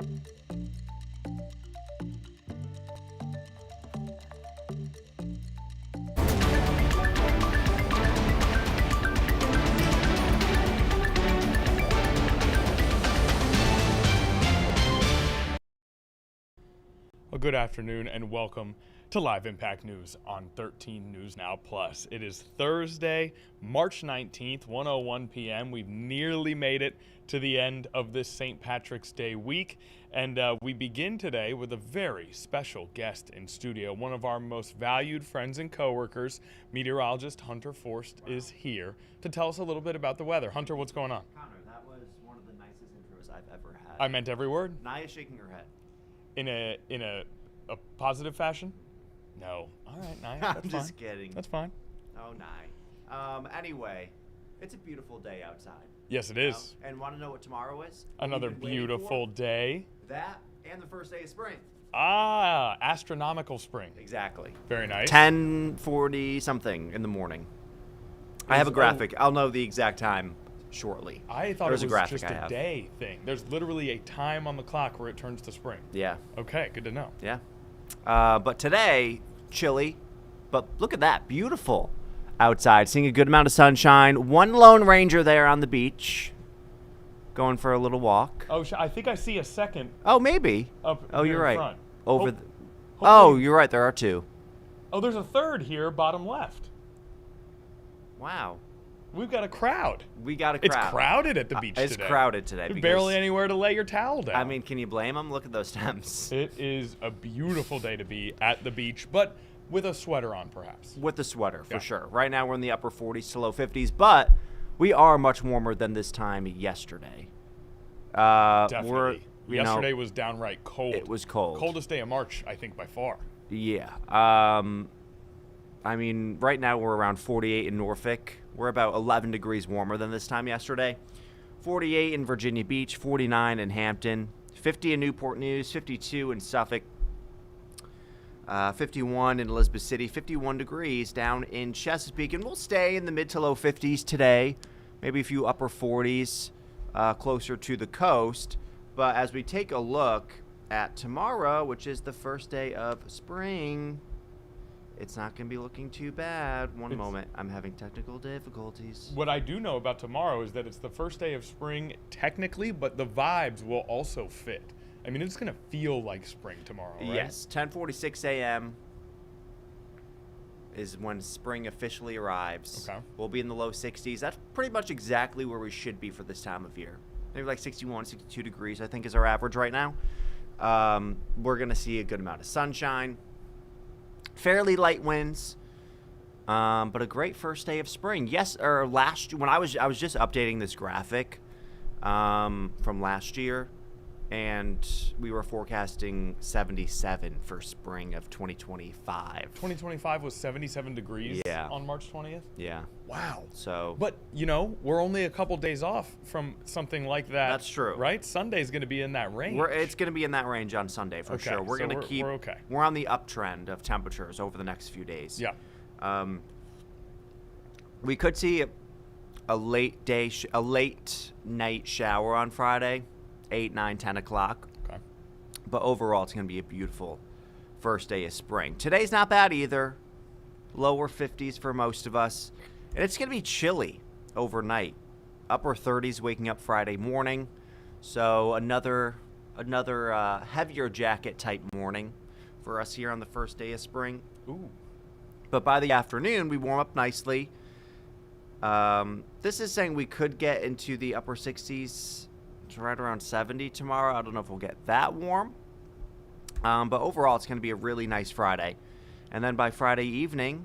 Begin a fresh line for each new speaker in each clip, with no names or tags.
Well, good afternoon and welcome to Live Impact News on 13 News Now Plus. It is Thursday, March 19th, 1:01 p.m. We've nearly made it to the end of this St. Patrick's Day week, and we begin today with a very special guest in studio. One of our most valued friends and coworkers, meteorologist Hunter Forst, is here to tell us a little bit about the weather. Hunter, what's going on?
Connor, that was one of the nicest intros I've ever had.
I meant every word.
Naya's shaking her head.
In a positive fashion? No. All right, Naya. That's
I'm just
fine.
kidding.
That's fine.
Oh, Nye. Anyway, it's a beautiful day outside.
Yes, it is.
And want to know what tomorrow is?
Another beautiful day.
That and the first day of spring.
Ah, astronomical spring.
Exactly.
Very nice.
10:40 something in the morning. I have a graphic. I'll know the exact time shortly.
I thought
There's
it
a
was
graphic
just
I
a
have.
day thing. There's literally a time on the clock where it turns to spring.
Yeah.
Okay, good to know.
Yeah. But today, chilly. But look at that. Beautiful outside. Seeing a good amount of sunshine. One Lone Ranger there on the beach. Going for a little walk.
Oh, I think I see a second
Oh, maybe.
up
Oh,
here
you're
in
right.
front.
Over
Hope-
the.
hopefully-
Oh, you're right. There are two.
Oh, there's a third here, bottom left.
Wow.
We've got a crowd.
We got a crowd.
It's crowded at the beach
It's
today.
crowded today.
There's
because-
barely anywhere to lay your towel down.
I mean, can you blame them? Look at those temps.
It is a beautiful day to be at the beach, but with a sweater on, perhaps.
With the sweater, for
Yeah.
sure. Right now, we're in the upper 40s to low 50s, but we are much warmer than this time yesterday.
Definitely. Yesterday
Was
was downright cold.
it was cold.
Coldest day of March, I think, by far.
Yeah. I mean, right now we're around 48 in Norfolk. We're about 11 degrees warmer than this time yesterday. 48 in Virginia Beach, 49 in Hampton, 50 in Newport News, 52 in Suffolk, 51 in Elizabeth City, 51 degrees down in Chesapeake, and we'll stay in the mid to low 50s today, maybe a few upper 40s closer to the coast. But as we take a look at tomorrow, which is the first day of spring, it's not going to be looking too bad. One moment. I'm having technical difficulties.
What I do know about tomorrow is that it's the first day of spring, technically, but the vibes will also fit. I mean, it's going to feel like spring tomorrow, right?
Yes, 10:46 a.m. is when spring officially arrives.
Okay.
We'll be in the low 60s. That's pretty much exactly where we should be for this time of year. Maybe like 61, 62 degrees, I think, is our average right now. We're going to see a good amount of sunshine. Fairly light winds, but a great first day of spring. Yes, or when I was just updating this graphic from last year, and we were forecasting 77 for spring of 2025.
2025 was 77 degrees on March 20th?
Yeah.
Wow.
So.
But, you know, we're only a couple days off from something like that.
That's true.
Right? Sunday's going to be in that range.
It's going to be in that range on Sunday for sure. We're
so
going to keep.
We're okay.
We're on the uptrend of temperatures over the next few days.
Yeah.
We could see a late night shower on Friday, 8, 9, 10 o'clock.
Okay.
But overall, it's going to be a beautiful first day of spring. Today's not bad either. Lower 50s for most of us. And it's going to be chilly overnight. Upper 30s waking up Friday morning. So another heavier jacket type morning for us here on the first day of spring.
Ooh.
But by the afternoon, we warm up nicely. This is saying we could get into the upper 60s. It's right around 70 tomorrow. I don't know if we'll get that warm. But overall, it's going to be a really nice Friday. And then by Friday evening,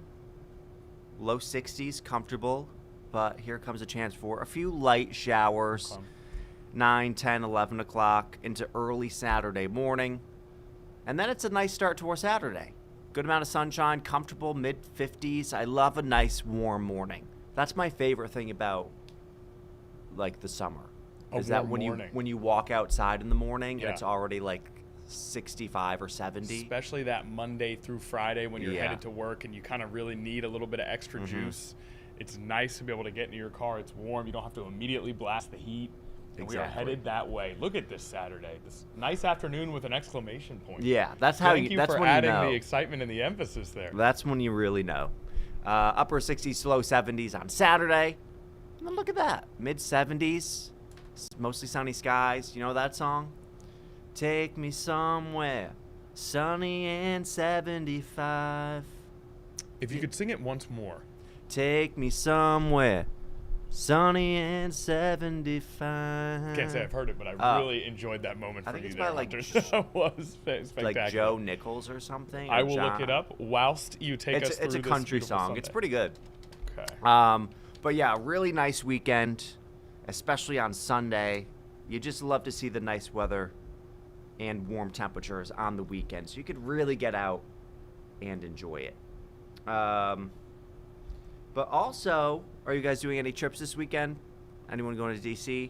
low 60s, comfortable. But here comes a chance for a few light showers.
Okay.
9, 10, 11 o'clock into early Saturday morning. And then it's a nice start to our Saturday. Good amount of sunshine, comfortable, mid-50s. I love a nice warm morning. That's my favorite thing about, like, the summer. Is that when you walk outside in the morning and it's already like 65 or 70.
Especially that Monday through Friday when you're headed to work and you kind of really need a little bit of extra juice. It's nice to be able to get into your car. It's warm. You don't have to immediately blast the heat. And we are headed that way. Look at this Saturday. This nice afternoon with an exclamation point.
Yeah, that's
Thank you
that's
for
when
adding
you know.
the excitement and the emphasis there.
That's when you really know. Upper 60s, low 70s on Saturday. And then look at that. Mid 70s, mostly sunny skies. You know that song? Take me somewhere sunny and 75.
If you could sing it once more.
Take me somewhere sunny and 75.
Can't say I've heard it, but I really enjoyed that moment
I
for
think
you
it's
there,
by, like,
Hunter. That was spectacular.
Like Joe Nichols or something.
I
or
will look
John.
it up whilst you take us through
It's a
this
country
beautiful
song.
Sunday.
It's pretty good.
Okay.
But yeah, really nice weekend, especially on Sunday. You just love to see the nice weather and warm temperatures on the weekend, so you could really get out and enjoy it. But also, are you guys doing any trips this weekend? Anyone going to DC?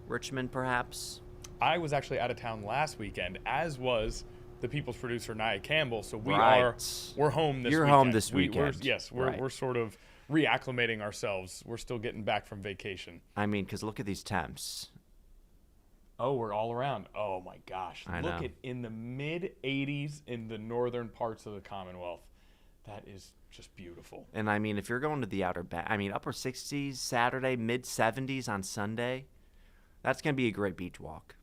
Richmond, perhaps?
I was actually out of town last weekend, as was the People's producer Nia Campbell. So we're home this weekend.
You're home this weekend.
We're sort of reacclimating ourselves. We're still getting back from vacation.
I mean, because look at these temps.
Oh, we're all around. Oh my gosh.
I
Look
know.
at in the mid 80s in the northern parts of the Commonwealth. That is just beautiful.
And I mean, if you're going to the outer upper 60s Saturday, mid 70s on Sunday, that's going to be a great beach walk.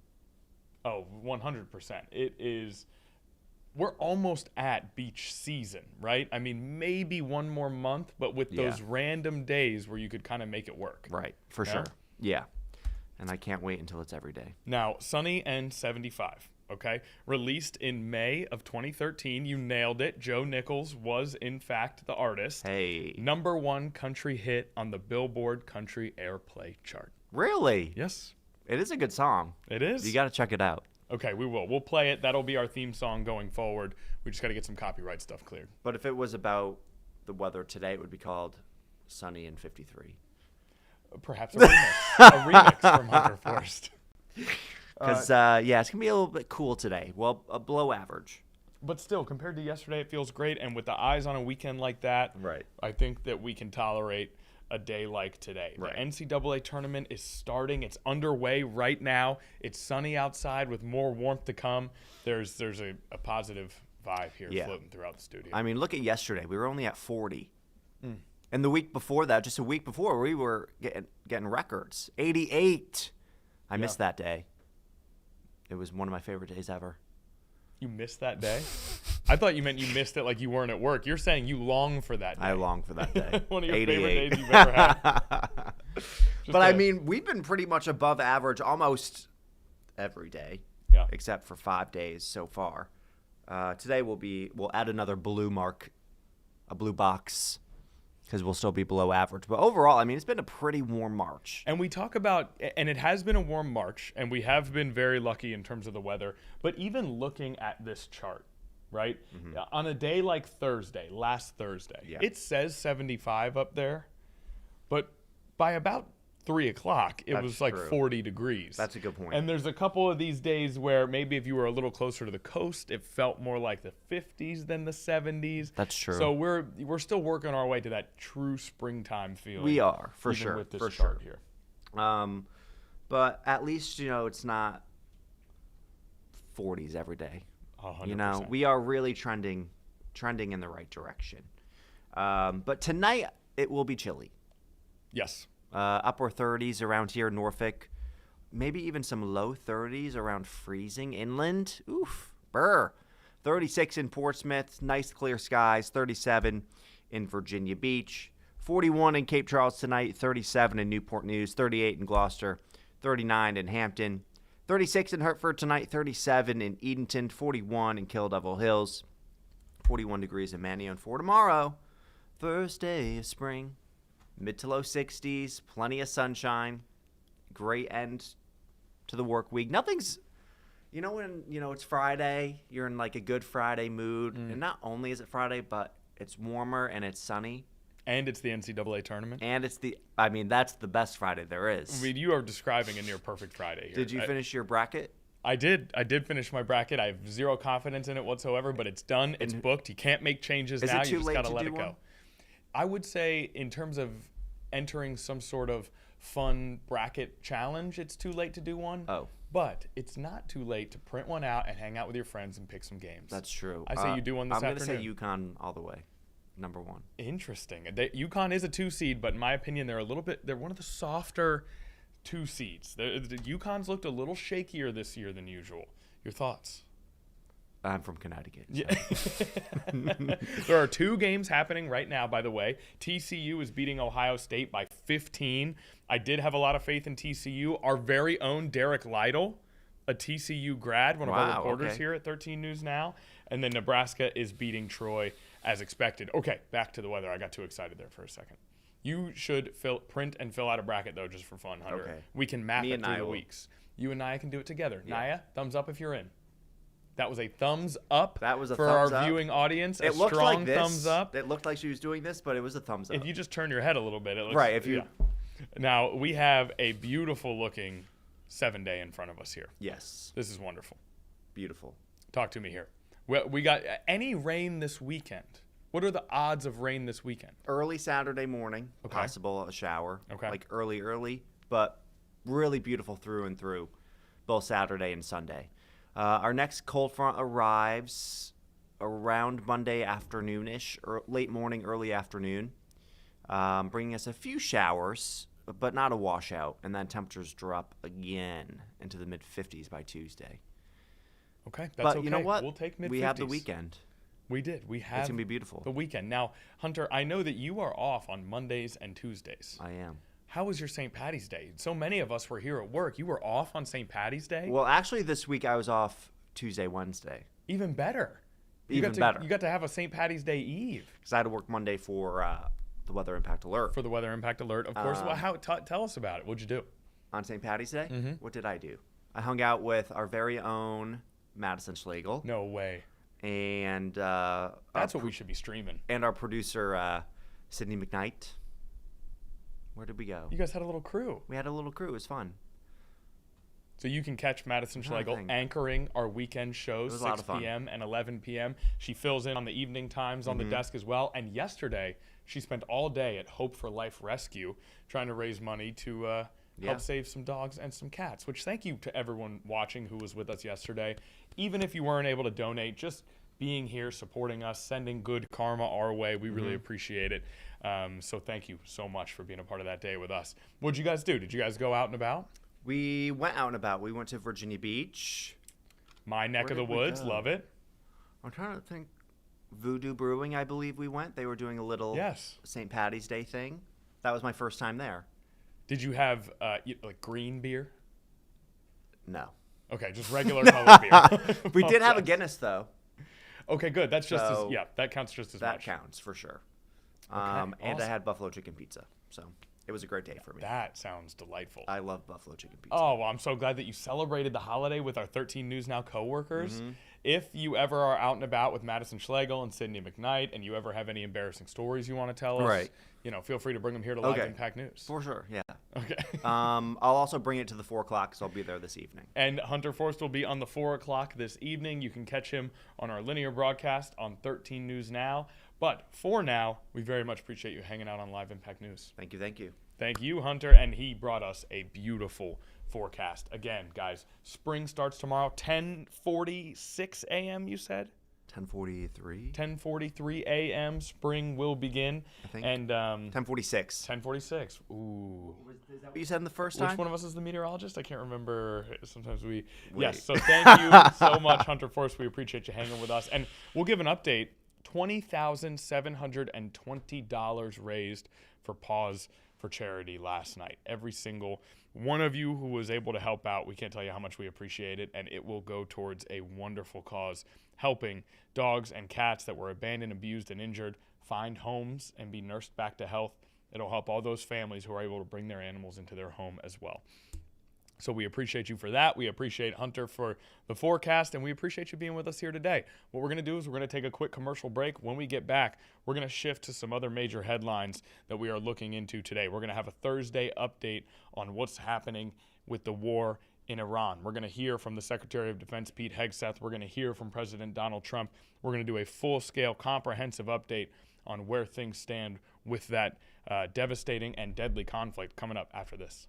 Oh, 100%. It is. We're almost at beach season, right? I mean, maybe one more month, but with those random days where you could kind of make it work.
Right, for sure. Yeah. And I can't wait until it's every day.
Now, sunny and 75, okay? Released in May of 2013. You nailed it. Joe Nichols was, in fact, the artist.
Hey.
#1 country hit on the Billboard Country Airplay chart.
Really?
Yes.
It is a good song.
It is?
You got to check it out.
Okay, we will. We'll play it. That'll be our theme song going forward. We just got to get some copyright stuff cleared.
But if it was about the weather today, it would be called Sunny and 53.
Perhaps a remix. A remix from Hunter Forrest.
Because, it's going to be a little bit cool today. Well, below average.
But still, compared to yesterday, it feels great. And with the eyes on a weekend like that,
Right.
I think that we can tolerate a day like today.
Right.
The NCAA tournament is starting. It's underway right now. It's sunny outside with more warmth to come. There's a positive vibe here floating throughout the studio.
I mean, look at yesterday. We were only at 40. And the week before that, just a week before, we were getting records. 88. I missed that day. It was one of my favorite days ever.
You missed that day? I thought you meant you missed it like you weren't at work. You're saying you long for that day.
I long for that day.
One of your
88.
favorite days you've ever had.
But I mean, we've been pretty much above average almost every day, except for 5 days so far. Today we'll add another blue mark, a blue box, because we'll still be below average. But overall, I mean, it's been a pretty warm March.
And we talk about, and it has been a warm March, and we have been very lucky in terms of the weather. But even looking at this chart, right, on a day like last Thursday, it says 75 up there, but by about 3 o'clock, it was like 40 degrees.
That's a good point.
And there's a couple of these days where maybe if you were a little closer to the coast, it felt more like the 50s than the 70s.
That's true.
So we're still working our way to that true springtime feeling.
We are, for
even
sure.
with this
for
chart
sure.
here.
But at least, it's not 40s every day.
100%.
We are really trending in the right direction. But tonight, it will be chilly.
Yes.
Upper 30s around here in Norfolk. Maybe even some low 30s around freezing inland. Oof. Brr. 36 in Portsmouth. Nice clear skies. 37 in Virginia Beach. 41 in Cape Charles tonight. 37 in Newport News. 38 in Gloucester. 39 in Hampton. 36 in Hartford tonight. 37 in Edenton. 41 in Kill Devil Hills. 41 degrees in Manio. And for tomorrow, first day of spring. Mid to low 60s, plenty of sunshine, great end to the work week. Nothing's, when, it's Friday, you're in like a good Friday mood. And not only is it Friday, but it's warmer and it's sunny.
And it's the NCAA tournament.
And that's the best Friday there is.
I mean, you are describing a near perfect Friday here.
Did you finish your bracket?
I did. I did finish my bracket. I have zero confidence in it whatsoever, but it's done. It's booked. You can't make changes now.
Is it too
You just
late
got to
to
let
do
it go.
one?
I would say in terms of entering some sort of fun bracket challenge, it's too late to do one.
Oh.
But it's not too late to print one out and hang out with your friends and pick some games.
That's true.
I say you do one this afternoon.
I'm going to say UConn all the way. Number 1.
Interesting. UConn is a 2 seed, but in my opinion, they're one of the softer 2 seeds. The UConn's looked a little shakier this year than usual. Your thoughts?
I'm from Connecticut. So.
Yeah. There are 2 games happening right now, by the way. TCU is beating Ohio State by 15. I did have a lot of faith in TCU. Our very own Derek Lytle, a TCU grad, one of our reporters here at 13 News Now. And then Nebraska is beating Troy as expected. Okay, back to the weather. I got too excited there for a second. You should print and fill out a bracket, though, just for fun, Hunter. Okay. We can map it through the weeks. You and Naya can do it together. Yeah. Naya, thumbs up if you're in. That was a thumbs up for our viewing audience.
It
a
looked
strong
like this.
Thumbs up.
It looked like she was doing this, but it was a thumbs up.
If you just turn your head a little bit, it looks
right. If you
Now we have a beautiful looking 7-day in front of us here.
Yes.
This is wonderful.
Beautiful.
Talk to me here. We got any rain this weekend? What are the odds of rain this weekend?
Early Saturday morning, possible a shower.
Okay.
Like early, but really beautiful through and through, both Saturday and Sunday. Our next cold front arrives around Monday afternoon-ish, or late morning, early afternoon, bringing us a few showers, but not a washout, and then temperatures drop again into the mid-50s by Tuesday.
Okay, that's okay.
You know what?
We'll take mid-50s.
We have the weekend.
We did. We have
it's going to be beautiful.
The weekend. Now, Hunter, I know that you are off on Mondays and Tuesdays.
I am.
How was your St. Patty's Day? So many of us were here at work. You were off on St. Patty's Day?
Well, actually, this week I was off Tuesday, Wednesday.
Even better.
Even better.
You got to have a St. Patty's Day Eve.
Because I had to work Monday for the Weather Impact Alert.
For the Weather Impact Alert, of course. Well, tell us about it. What'd you do?
On St. Patty's Day?
Mm-hmm.
What did I do? I hung out with our very own Madison Schlegel.
No way.
And
that's what we should be streaming.
And our producer, Sydney McKnight. Where did we go?
You guys had a little crew.
We had a little crew. It was fun.
So you can catch Madison Schlegel anchoring our weekend shows, 6 p.m. and 11 p.m. She fills in on the evening times on the desk as well. And yesterday, she spent all day at Hope for Life Rescue trying to raise money to help save some dogs and some cats, which thank you to everyone watching who was with us yesterday. Even if you weren't able to donate, just being here, supporting us, sending good karma our way, we really appreciate it. So thank you so much for being a part of that day with us. What'd you guys do? Did you guys go out and about?
We went out and about. We went to Virginia Beach.
My neck of the woods. Love it.
I'm trying to think. Voodoo Brewing, I believe we went. They were doing a little St. Patty's Day thing. That was my first time there.
Did you have like green beer?
No.
Okay, just regular colored beer.
We did have a Guinness, though.
Okay, good. That's just that counts just as much.
That counts for sure. And I had buffalo chicken pizza, so it was a great day for me.
That sounds delightful.
I love buffalo chicken pizza.
Oh, well, I'm so glad that you celebrated the holiday with our 13 News Now coworkers. If you ever are out and about with Madison Schlegel and Sydney McKnight, and you ever have any embarrassing stories you want to tell us, feel free to bring them here to Live Impact News.
For sure, yeah.
Okay.
I'll also bring it to the 4 o'clock, so I'll be there this evening.
And Hunter Forst will be on the 4 o'clock this evening. You can catch him on our linear broadcast on 13 News Now. But for now, we very much appreciate you hanging out on Live Impact News.
Thank you, thank you.
Thank you, Hunter. And he brought us a beautiful forecast. Again, guys, spring starts tomorrow, 10:46 a.m., you said?
10:43.
10:43 a.m. Spring will begin.
I think.
And
10:46.
10:46. Ooh.
Is that what you said in the first time?
Which one of us is the meteorologist? I can't remember. Sometimes we. Wait. Yes. So thank you so much, Hunter Force. We appreciate you hanging with us. And we'll give an update. $20,720 raised for Paws for Charity last night. Every single one of you who was able to help out, we can't tell you how much we appreciate it, and it will go towards a wonderful cause, helping dogs and cats that were abandoned, abused, and injured find homes and be nursed back to health. It'll help all those families who are able to bring their animals into their home as well. So we appreciate you for that. We appreciate Hunter for the forecast, and we appreciate you being with us here today. What we're going to do is we're going to take a quick commercial break. When we get back, we're going to shift to some other major headlines that we are looking into today. We're going to have a Thursday update on what's happening with the war in Iran. We're going to hear from the Secretary of Defense, Pete Hegseth. We're going to hear from President Donald Trump. We're going to do a full-scale, comprehensive update on where things stand with that devastating and deadly conflict coming up after this.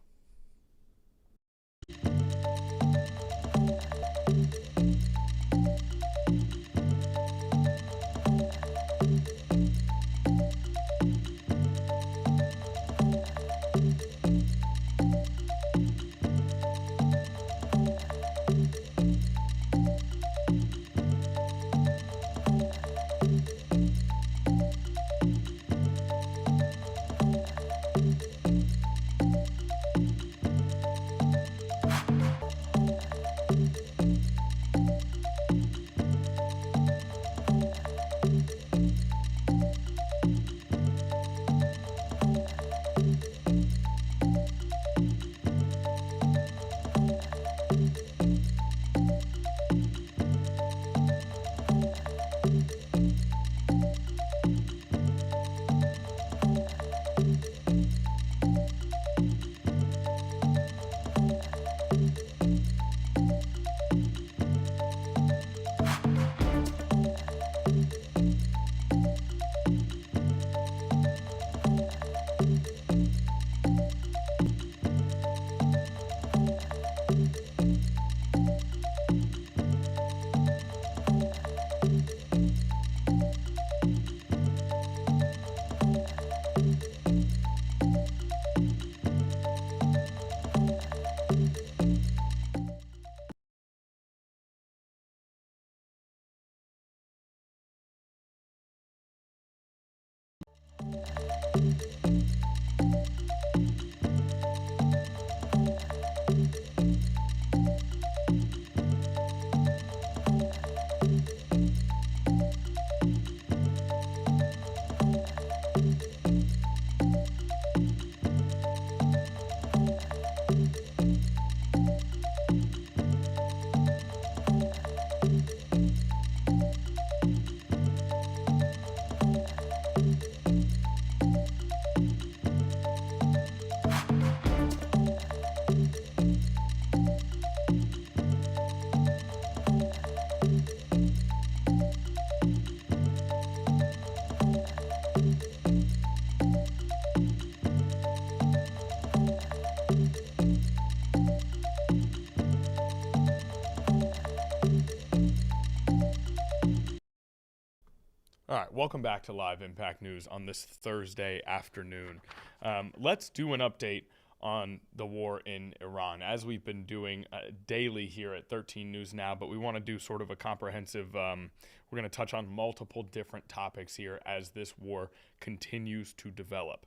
All right, welcome back to Live Impact News on this Thursday afternoon. Let's do an update on the war in Iran, as we've been doing daily here at 13 News Now, but we want to do sort of a comprehensive, we're going to touch on multiple different topics here as this war continues to develop.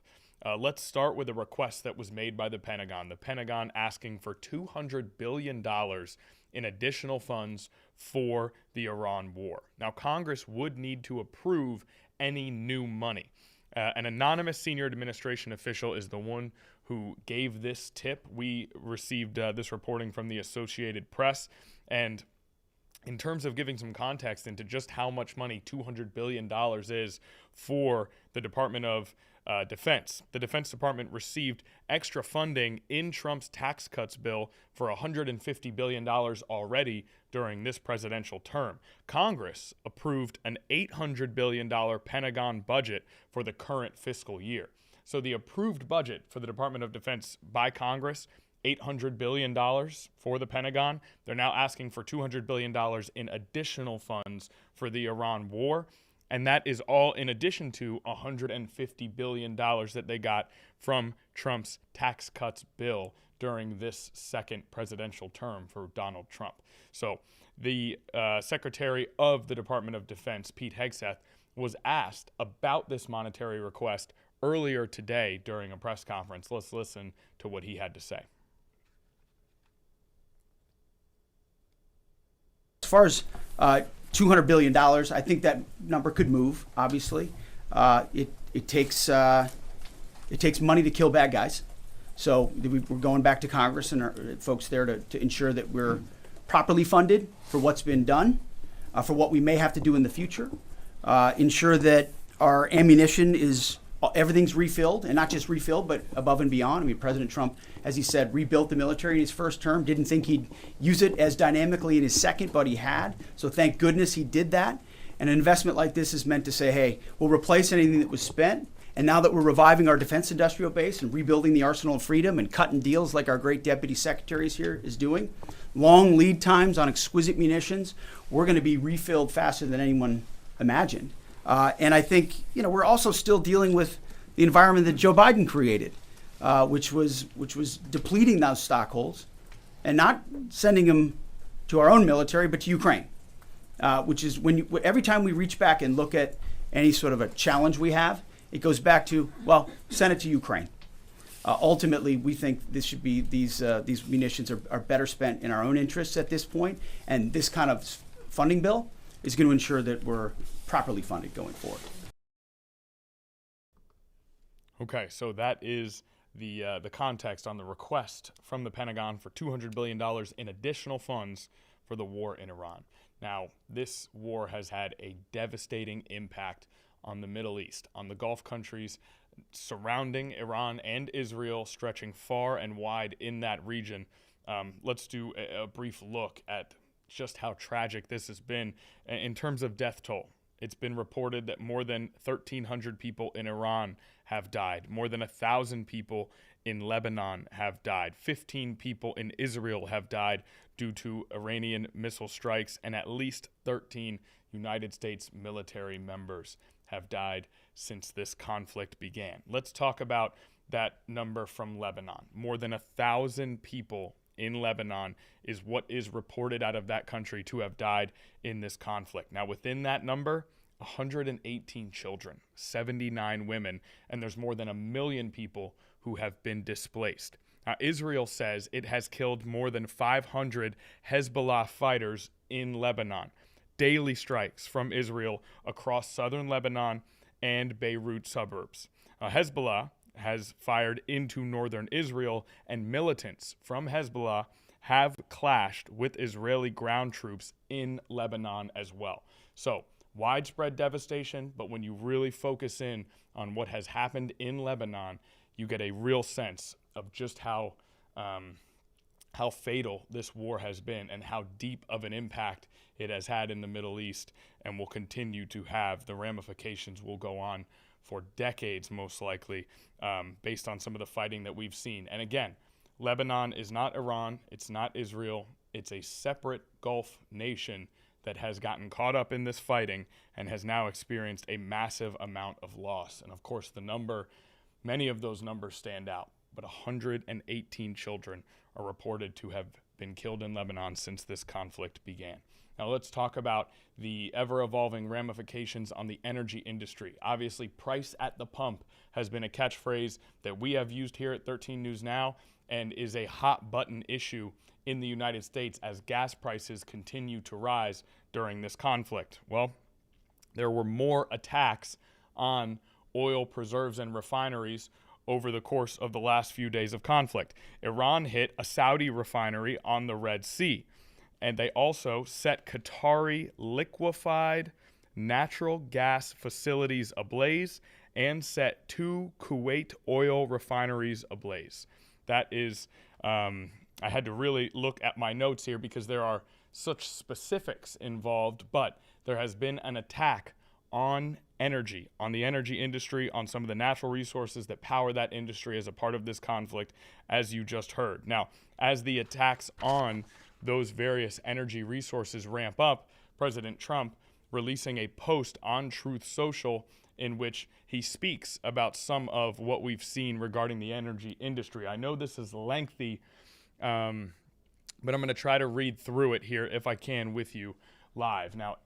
Let's start with a request that was made by the Pentagon. The Pentagon asking for $200 billion in additional funds for the Iran war. Now, Congress would need to approve any new money. An anonymous senior administration official is the one who gave this tip. We received this reporting from the Associated Press, and in terms of giving some context into just how much money $200 billion is for the Department of Defense. The Defense Department received extra funding in Trump's tax cuts bill for $150 billion already during this presidential term. Congress approved an $800 billion Pentagon budget for the current fiscal year. So the approved budget for the Department of Defense by Congress, $800 billion for the Pentagon. They're now asking for $200 billion in additional funds for the Iran war. And that is all in addition to $150 billion that they got from Trump's tax cuts bill during this second presidential term for Donald Trump. So the Secretary of the Department of Defense, Pete Hegseth, was asked about this monetary request earlier today during a press conference. Let's listen to what he had to say.
As far as $200 billion, I think that number could move, obviously. It takes money to kill bad guys. So we're going back to Congress and our folks there to ensure that we're properly funded for what's been done, for what we may have to do in the future, ensure that our ammunition is, everything's refilled, and not just refilled, but above and beyond. I mean, President Trump, as he said, rebuilt the military in his first term, didn't think he'd use it as dynamically in his second, but he had. So thank goodness he did that. And an investment like this is meant to say, hey, we'll replace anything that was spent, And now that we're reviving our defense industrial base and rebuilding the arsenal of freedom and cutting deals like our great deputy secretary here is doing, long lead times on exquisite munitions, we're going to be refilled faster than anyone imagined. And I think, we're also still dealing with the environment that Joe Biden created, which was depleting those stockholds and not sending them to our own military, but to Ukraine, which is every time we reach back and look at any sort of a challenge we have, it goes back to, send it to Ukraine. Ultimately, we think this should be these munitions are better spent in our own interests at this point, and this kind of funding bill is going to ensure that we're properly funded going forward.
Okay, so that is the context on the request from the Pentagon for $200 billion in additional funds for the war in Iran. Now, this war has had a devastating impact on the Middle East, on the Gulf countries surrounding Iran and Israel, stretching far and wide in that region. Let's do a brief look at just how tragic this has been in terms of death toll. It's been reported that more than 1,300 people in Iran have died. More than 1,000 people in Lebanon have died. 15 people in Israel have died due to Iranian missile strikes, and at least 13 United States military members have died since this conflict began. Let's talk about that number from Lebanon. More than 1,000 people in Lebanon is what is reported out of that country to have died in this conflict. Now, within that number, 118 children, 79 women, and there's more than 1 million people who have been displaced. Now, Israel says it has killed more than 500 Hezbollah fighters in Lebanon. Daily strikes from Israel across southern Lebanon and Beirut suburbs. Hezbollah has fired into northern Israel, and militants from Hezbollah have clashed with Israeli ground troops in Lebanon as well. So, widespread devastation, but when you really focus in on what has happened in Lebanon, you get a real sense of just how fatal this war has been and how deep of an impact it has had in the Middle East and will continue to have. The ramifications will go on for decades, most likely, based on some of the fighting that we've seen. And again, Lebanon is not Iran, it's not Israel, it's a separate Gulf nation that has gotten caught up in this fighting and has now experienced a massive amount of loss. And of course, many of those numbers stand out, but 118 children are reported to have been killed in Lebanon since this conflict began. Now let's talk about the ever-evolving ramifications on the energy industry. Obviously, price at the pump has been a catchphrase that we have used here at 13 News Now and is a hot-button issue in the United States as gas prices continue to rise during this conflict. Well, there were more attacks on oil preserves and refineries over the course of the last few days of conflict. Iran hit a Saudi refinery on the Red Sea, and they also set Qatari liquefied natural gas facilities ablaze and set 2 Kuwait oil refineries ablaze. That is, I had to really look at my notes here because there are such specifics involved, but there has been an attack on energy, on the energy industry, on some of the natural resources that power that industry as a part of this conflict, as you just heard. Now, as the attacks on those various energy resources ramp up, President Trump releasing a post on Truth Social in which he speaks about some of what we've seen regarding the energy industry. I know this is lengthy, but I'm going to try to read through it here if I can with you live. Now,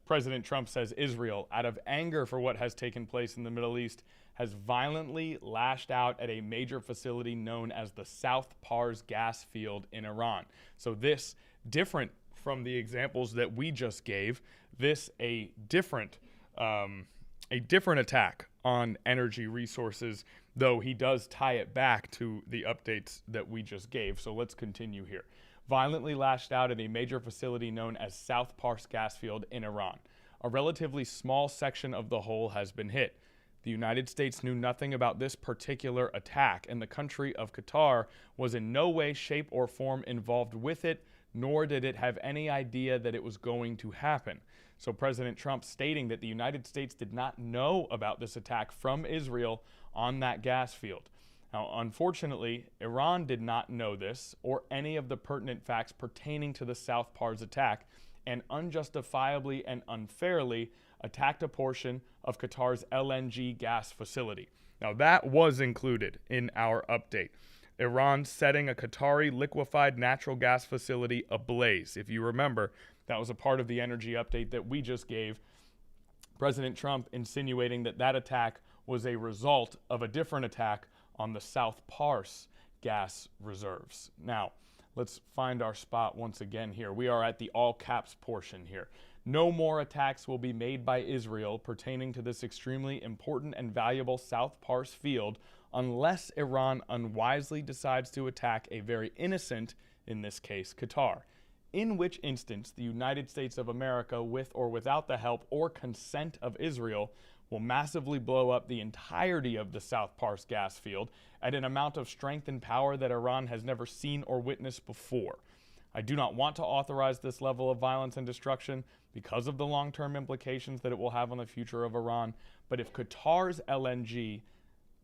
President Trump says Israel, out of anger for what has taken place in the Middle East, has violently lashed out at a major facility known as the South Pars gas field in Iran. So this, different from the examples that we just gave, this a different attack on energy resources, though he does tie it back to the updates that we just gave. So let's continue here. Violently lashed out at a major facility known as South Pars gas field in Iran. A relatively small section of the whole has been hit. The United States knew nothing about this particular attack, and the country of Qatar was in no way, shape, or form involved with it, nor did it have any idea that it was going to happen. So President Trump stating that the United States did not know about this attack from Israel on that gas field. Now, unfortunately, Iran did not know this or any of the pertinent facts pertaining to the South Pars attack, and unjustifiably and unfairly attacked a portion of Qatar's LNG gas facility. Now, that was included in our update. Iran setting a Qatari liquefied natural gas facility ablaze. If you remember, that was a part of the energy update that we just gave. President Trump insinuating that that attack was a result of a different attack on the South Pars gas reserves. Now, let's find our spot once again here. We are at the all caps portion here. No more attacks will be made by Israel pertaining to this extremely important and valuable South Pars field unless Iran unwisely decides to attack a very innocent, in this case, Qatar. In which instance, the United States of America, with or without the help or consent of Israel, will massively blow up the entirety of the South Pars gas field at an amount of strength and power that Iran has never seen or witnessed before. I do not want to authorize this level of violence and destruction because of the long-term implications that it will have on the future of Iran, but if Qatar's LNG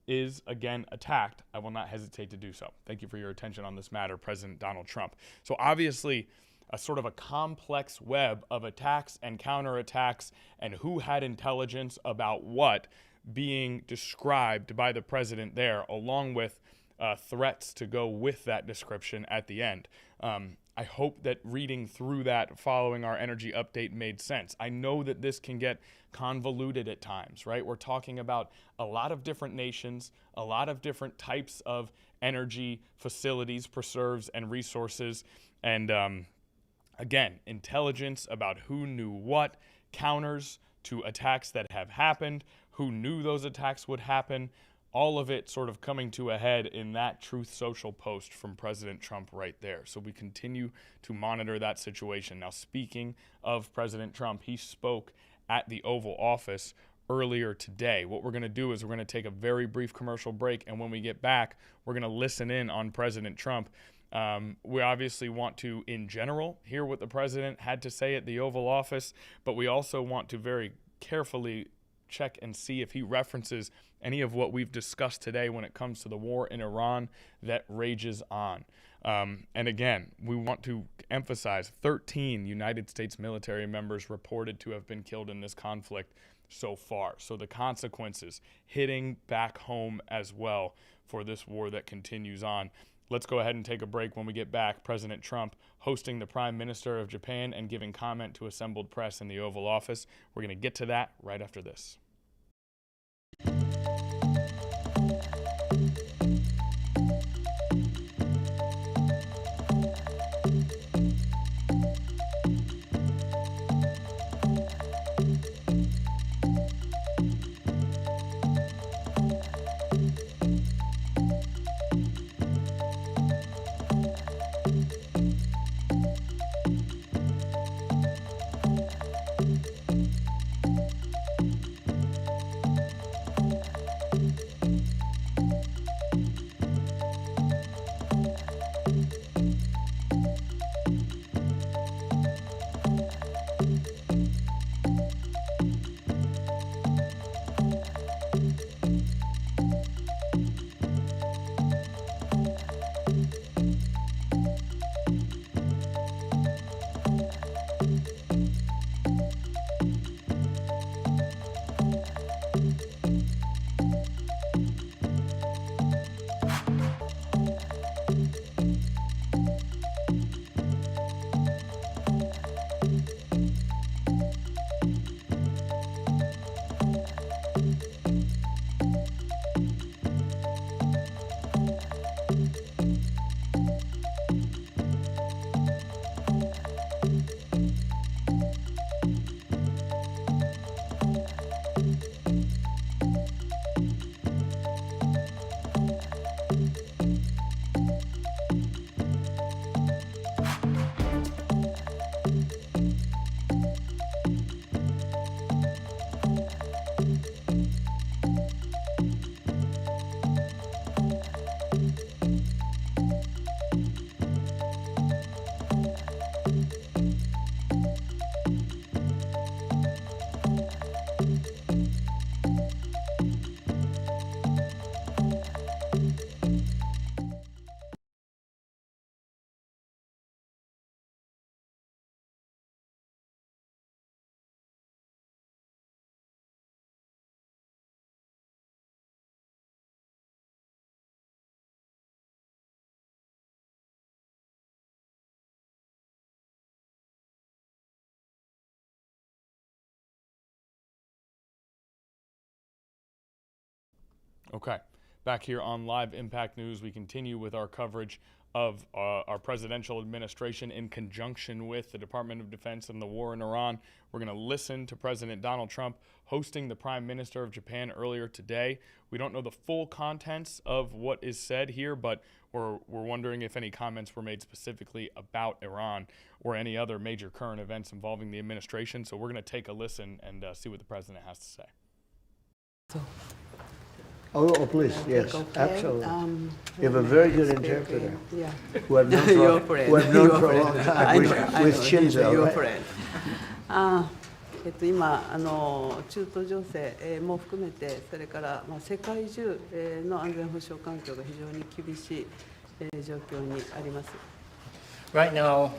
is again attacked, I will not hesitate to do so. Thank you for your attention on this matter, President Donald Trump. So obviously, a sort of a complex web of attacks and counterattacks and who had intelligence about what being described by the president there, along with threats to go with that description at the end. I hope that reading through that following our energy update made sense. I know that this can get convoluted at times, right? We're talking about a lot of different nations, a lot of different types of energy facilities, preserves, and resources, and again, intelligence about who knew what, counters to attacks that have happened, who knew those attacks would happen, all of it sort of coming to a head in that Truth Social post from President Trump right there. So we continue to monitor that situation. Now, speaking of President Trump, he spoke at the Oval Office earlier today. What we're going to do is we're going to take a very brief commercial break, and when we get back, we're going to listen in on President Trump. We obviously want to, in general, hear what the president had to say at the Oval Office, but we also want to very carefully check and see if he references any of what we've discussed today when it comes to the war in Iran that rages on. And again, we want to emphasize 13 United States military members reported to have been killed in this conflict so far. So the consequences hitting back home as well for this war that continues on. Let's go ahead and take a break. When we get back, President Trump hosting the Prime Minister of Japan and giving comment to assembled press in the Oval Office. We're going to get to that right after this. Okay. Back here on Live Impact News, we continue with our coverage of our presidential administration in conjunction with the Department of Defense and the war in Iran. We're going to listen to President Donald Trump hosting the Prime Minister of Japan earlier today. We don't know the full contents of what is said here, but we're wondering if any comments were made specifically about Iran or any other major current events involving the administration. So we're going to take a listen and see what the president has to say.
Oh, please, yes,
Okay.
absolutely. You have a very good interpreter.
Yeah.
Who I've known
Your
for,
friend.
who I've known
Your
for a
friend.
long
I
time,
know, I
with
know.
Shinzo,
Your
right?
friend. 今中東情勢も含めて、それから世界中の安全保障環境が非常に厳しい状況にあります。
Right now,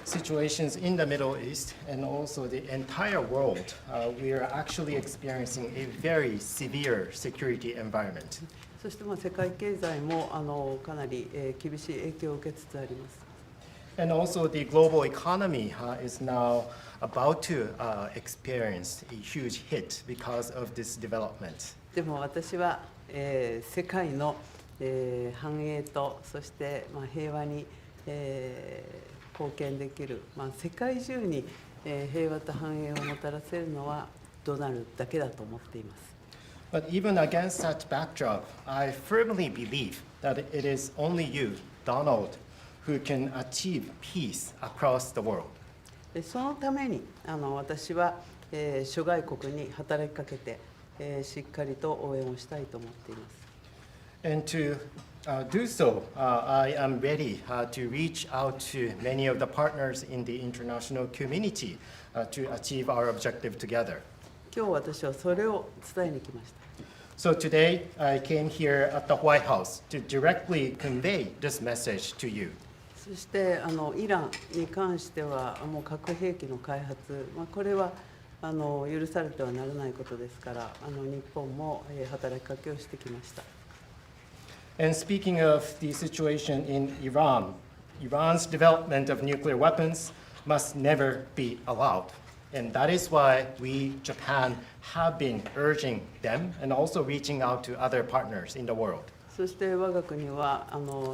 situations in the Middle East and also the entire world, we are actually experiencing a very severe security environment.
そして世界経済もかなり厳しい影響を受けつつあります。
And also the global economy is now about to experience a huge hit because of this development.
でも私は世界の繁栄とそして平和に貢献できる、世界中に平和と繁栄をもたらせるのはドナルドだけだと思っています。
But even against that backdrop, I firmly believe that it is only you, Donald, who can achieve peace across the world.
そのために私は諸外国に働きかけてしっかりと応援をしたいと思っています。
And to do so, I am ready to reach out to many of the partners in the international community to achieve our objective together.
今日私はそれを伝えに来ました。
So today, I came here at the White House to directly convey this message to you.
そしてイランに関してはもう核兵器の開発、これは許されてはならないことですから日本も働きかけをしてきました。
And speaking of the situation in Iran, Iran's development of nuclear weapons must never be allowed. And that is why we, Japan, have been urging them and also reaching out to other partners in the world.
そして我が国は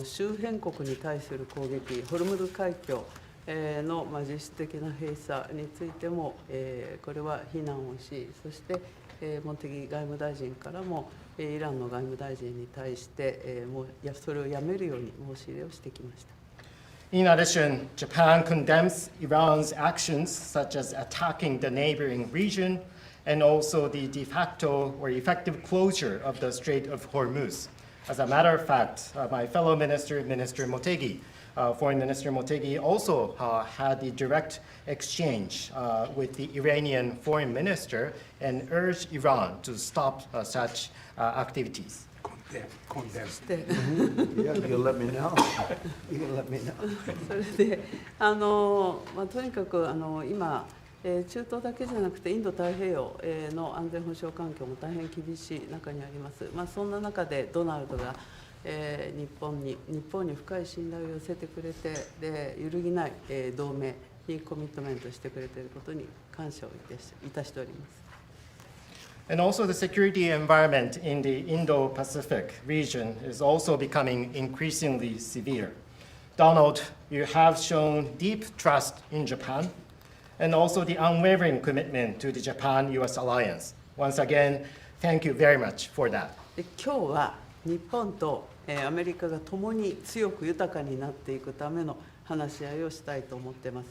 周辺国に対する攻撃、ホルムズ海峡の実質的な閉鎖についてもこれは非難をし、そして茂木外務大臣からもイランの外務大臣に対してもうそれをやめるように申し入れをしてきました。
In addition, Japan condemns Iran's actions such as attacking the neighboring region and also the de facto or effective closure of the Strait of Hormuz. As a matter of fact, my fellow minister, Minister Motegi, Foreign Minister Motegi, also had a direct exchange with the Iranian foreign minister and urged Iran to stop such activities.
You'll let me know. You'll let me know.
それでとにかく今中東だけじゃなくてインド太平洋の安全保障環境も大変厳しい中にあります。そんな中でドナルドが日本に深い信頼を寄せてくれてで揺るぎない同盟にコミットメントしてくれていることに感謝をいたしております。
And also the security environment in the Indo-Pacific region is also becoming increasingly severe. Donald, you have shown deep trust in Japan and also the unwavering commitment to the Japan-US alliance. Once again, thank you very much for that.
で今日は日本とアメリカが共に強く豊かになっていくための話し合いをしたいと思っています。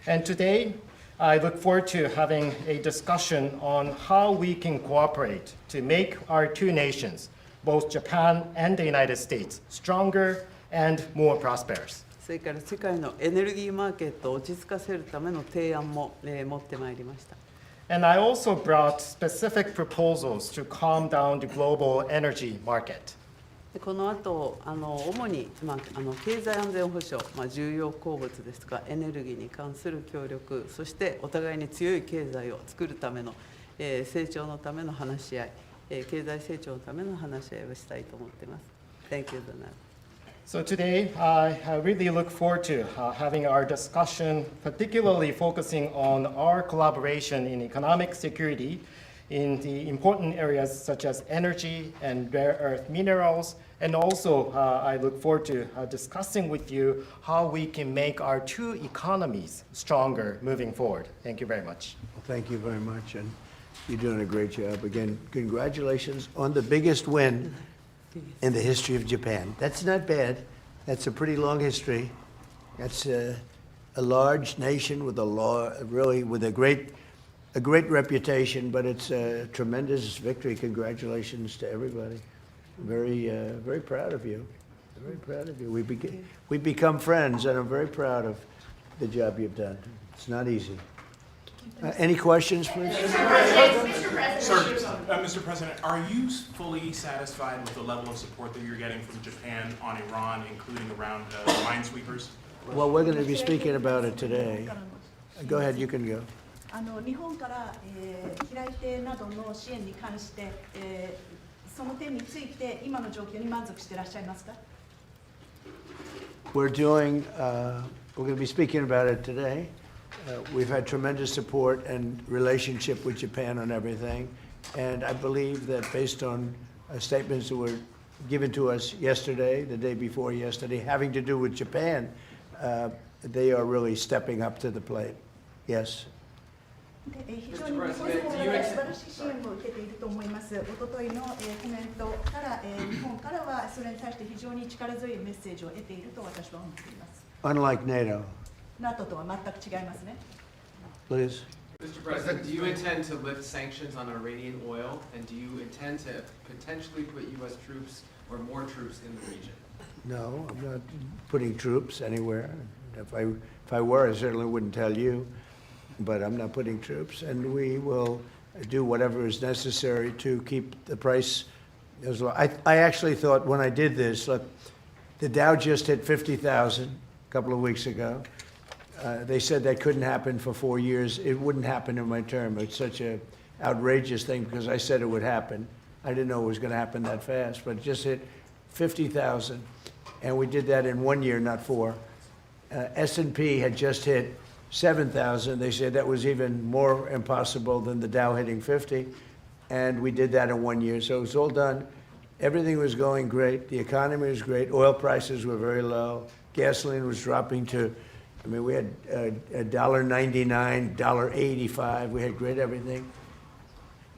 And today, I look forward to having a discussion on how we can cooperate to make our two nations, both Japan and the United States, stronger and more prosperous.
それから世界のエネルギーマーケットを落ち着かせるための提案も持ってまいりました。
And I also brought specific proposals to calm down the global energy market.
この後主に、経済安全保障、重要鉱物ですとかエネルギーに関する協力、そしてお互いに強い経済を作るための、成長のための話し合い、経済成長のための話し合いをしたいと思っています。Thank you, Donald.
So today, I really look forward to having our discussion, particularly focusing on our collaboration in economic security in the important areas such as energy and rare earth minerals. And also, I look forward to discussing with you how we can make our two economies stronger moving forward. Thank you very much.
Well, thank you very much, and you're doing a great job. Again, congratulations on the biggest win in the history of Japan. That's not bad. That's a pretty long history. That's a large nation with a great reputation, but it's a tremendous victory. Congratulations to everybody. Very proud of you. Very proud of you. We've become friends, and I'm very proud of the job you've done. It's not easy. Any questions, please?
Mr. President, are you fully satisfied with the level of support that you're getting from Japan on Iran, including around minesweepers?
Well, we're going to be speaking about it today. Go ahead, you can go.
日本から、飛来艇などの支援に関して、その点について今の状況に満足していらっしゃいますか？
We're going to be speaking about it today. We've had tremendous support and relationship with Japan on everything. And I believe that based on statements that were given to us yesterday, the day before yesterday, having to do with Japan, they are really stepping up to the plate. Yes.
非常に日本の方から素晴らしい支援を受けていると思います。おとといのコメントから、日本からはそれに対して非常に力強いメッセージを得ていると私は思っています。
Unlike NATO.
NATO とは全く違いますね。
Please.
Mr. President, do you intend to lift sanctions on Iranian oil, and do you intend to potentially put U.S. troops or more troops in the region?
No, I'm not putting troops anywhere. If I were, I certainly wouldn't tell you. But I'm not putting troops, and we will do whatever is necessary to keep the price as low. I actually thought when I did this, look, the Dow just hit 50,000 a couple of weeks ago. They said that couldn't happen for 4 years. It wouldn't happen in my term. It's such an outrageous thing because I said it would happen. I didn't know it was going to happen that fast, but it just hit 50,000, and we did that in 1 year, not 4. S&P had just hit 7,000. They said that was even more impossible than the Dow hitting 50, and we did that in 1 year. So it was all done. Everything was going great. The economy was great. Oil prices were very low. Gasoline was dropping to, I mean, we had $1.99, $1.85. We had great everything.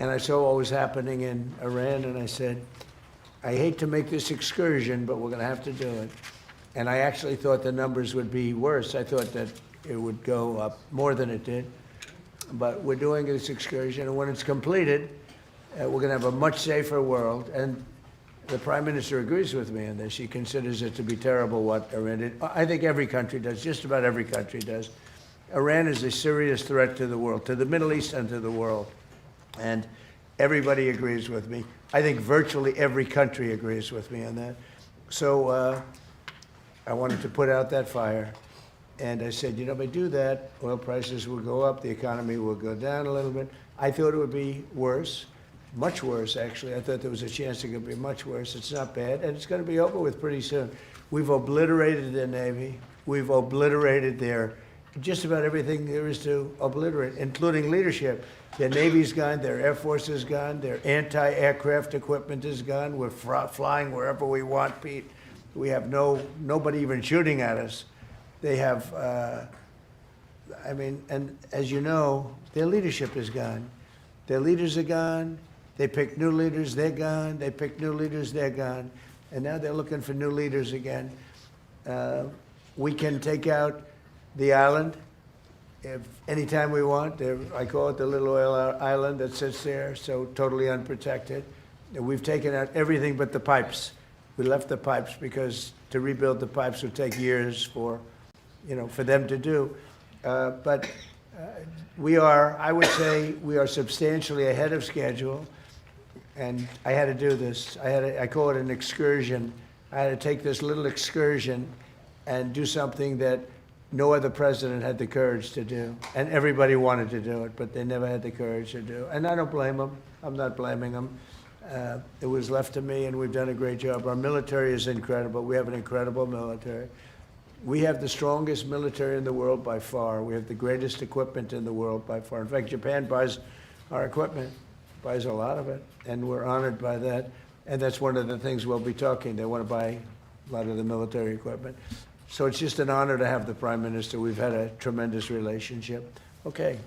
And I saw what was happening in Iran, and I said, I hate to make this excursion, but we're going to have to do it. And I actually thought the numbers would be worse. I thought that it would go up more than it did. But we're doing this excursion, and when it's completed, we're going to have a much safer world. And the Prime Minister agrees with me on this. He considers it to be terrible what Iran did. I think every country does, just about every country does. Iran is a serious threat to the world, to the Middle East and to the world. And everybody agrees with me. I think virtually every country agrees with me on that. So I wanted to put out that fire. And I said, you know, if I do that, oil prices will go up, the economy will go down a little bit. I thought it would be worse, much worse, actually. I thought there was a chance it could be much worse. It's not bad, and it's going to be over with pretty soon. We've obliterated their Navy. We've obliterated their just about everything there is to obliterate, including leadership. Their Navy's gone, their Air Force is gone, their anti-aircraft equipment is gone. We're flying wherever we want, Pete. We have nobody even shooting at us. They have, I mean, and as you know, their leadership is gone. Their leaders are gone. They pick new leaders, they're gone. They pick new leaders, they're gone. And now they're looking for new leaders again. We can take out the island if anytime we want. I call it the little oil island that sits there, so totally unprotected. And we've taken out everything but the pipes. We left the pipes because to rebuild the pipes would take years for them to do. But I would say we are substantially ahead of schedule. And I had to do this. I call it an excursion. I had to take this little excursion and do something that no other president had the courage to do. And everybody wanted to do it, but they never had the courage to do it. And I don't blame them. I'm not blaming them. It was left to me, and we've done a great job. Our military is incredible. We have an incredible military. We have the strongest military in the world by far. We have the greatest equipment in the world by far. In fact, Japan buys our equipment. buys a lot of it, and we're honored by that. And that's one of the things we'll be talking. They want to buy a lot of the military equipment. So it's just an honor to have the Prime Minister. We've had a tremendous relationship. Okay.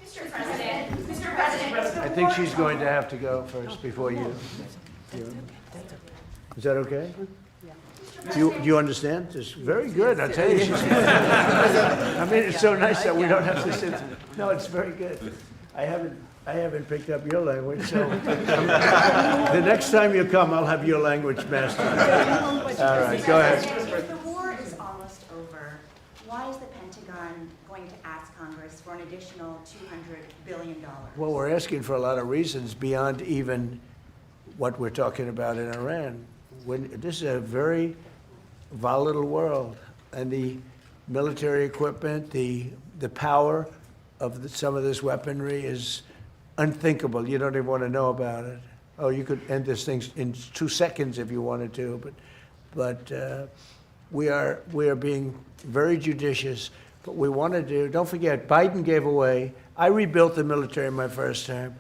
Mr. President,
I think she's going to have to go first before you. Is that okay? Do you understand? It's very good, I'll tell you. She's I mean, it's so nice that we don't have to sit. No, it's very good. I haven't picked up your language, so the next time you come, I'll have your language mastered. All right, go ahead.
If the war is almost over, why is the Pentagon going to ask Congress for an additional $200 billion?
Well, we're asking for a lot of reasons beyond even what we're talking about in Iran. This is a very volatile world, and the military equipment, the power of some of this weaponry is unthinkable. You don't even want to know about it. Oh, you could end this thing in 2 seconds if you wanted to, but we are being very judicious. But we want to do. Don't forget, Biden gave away. I rebuilt the military in my first term.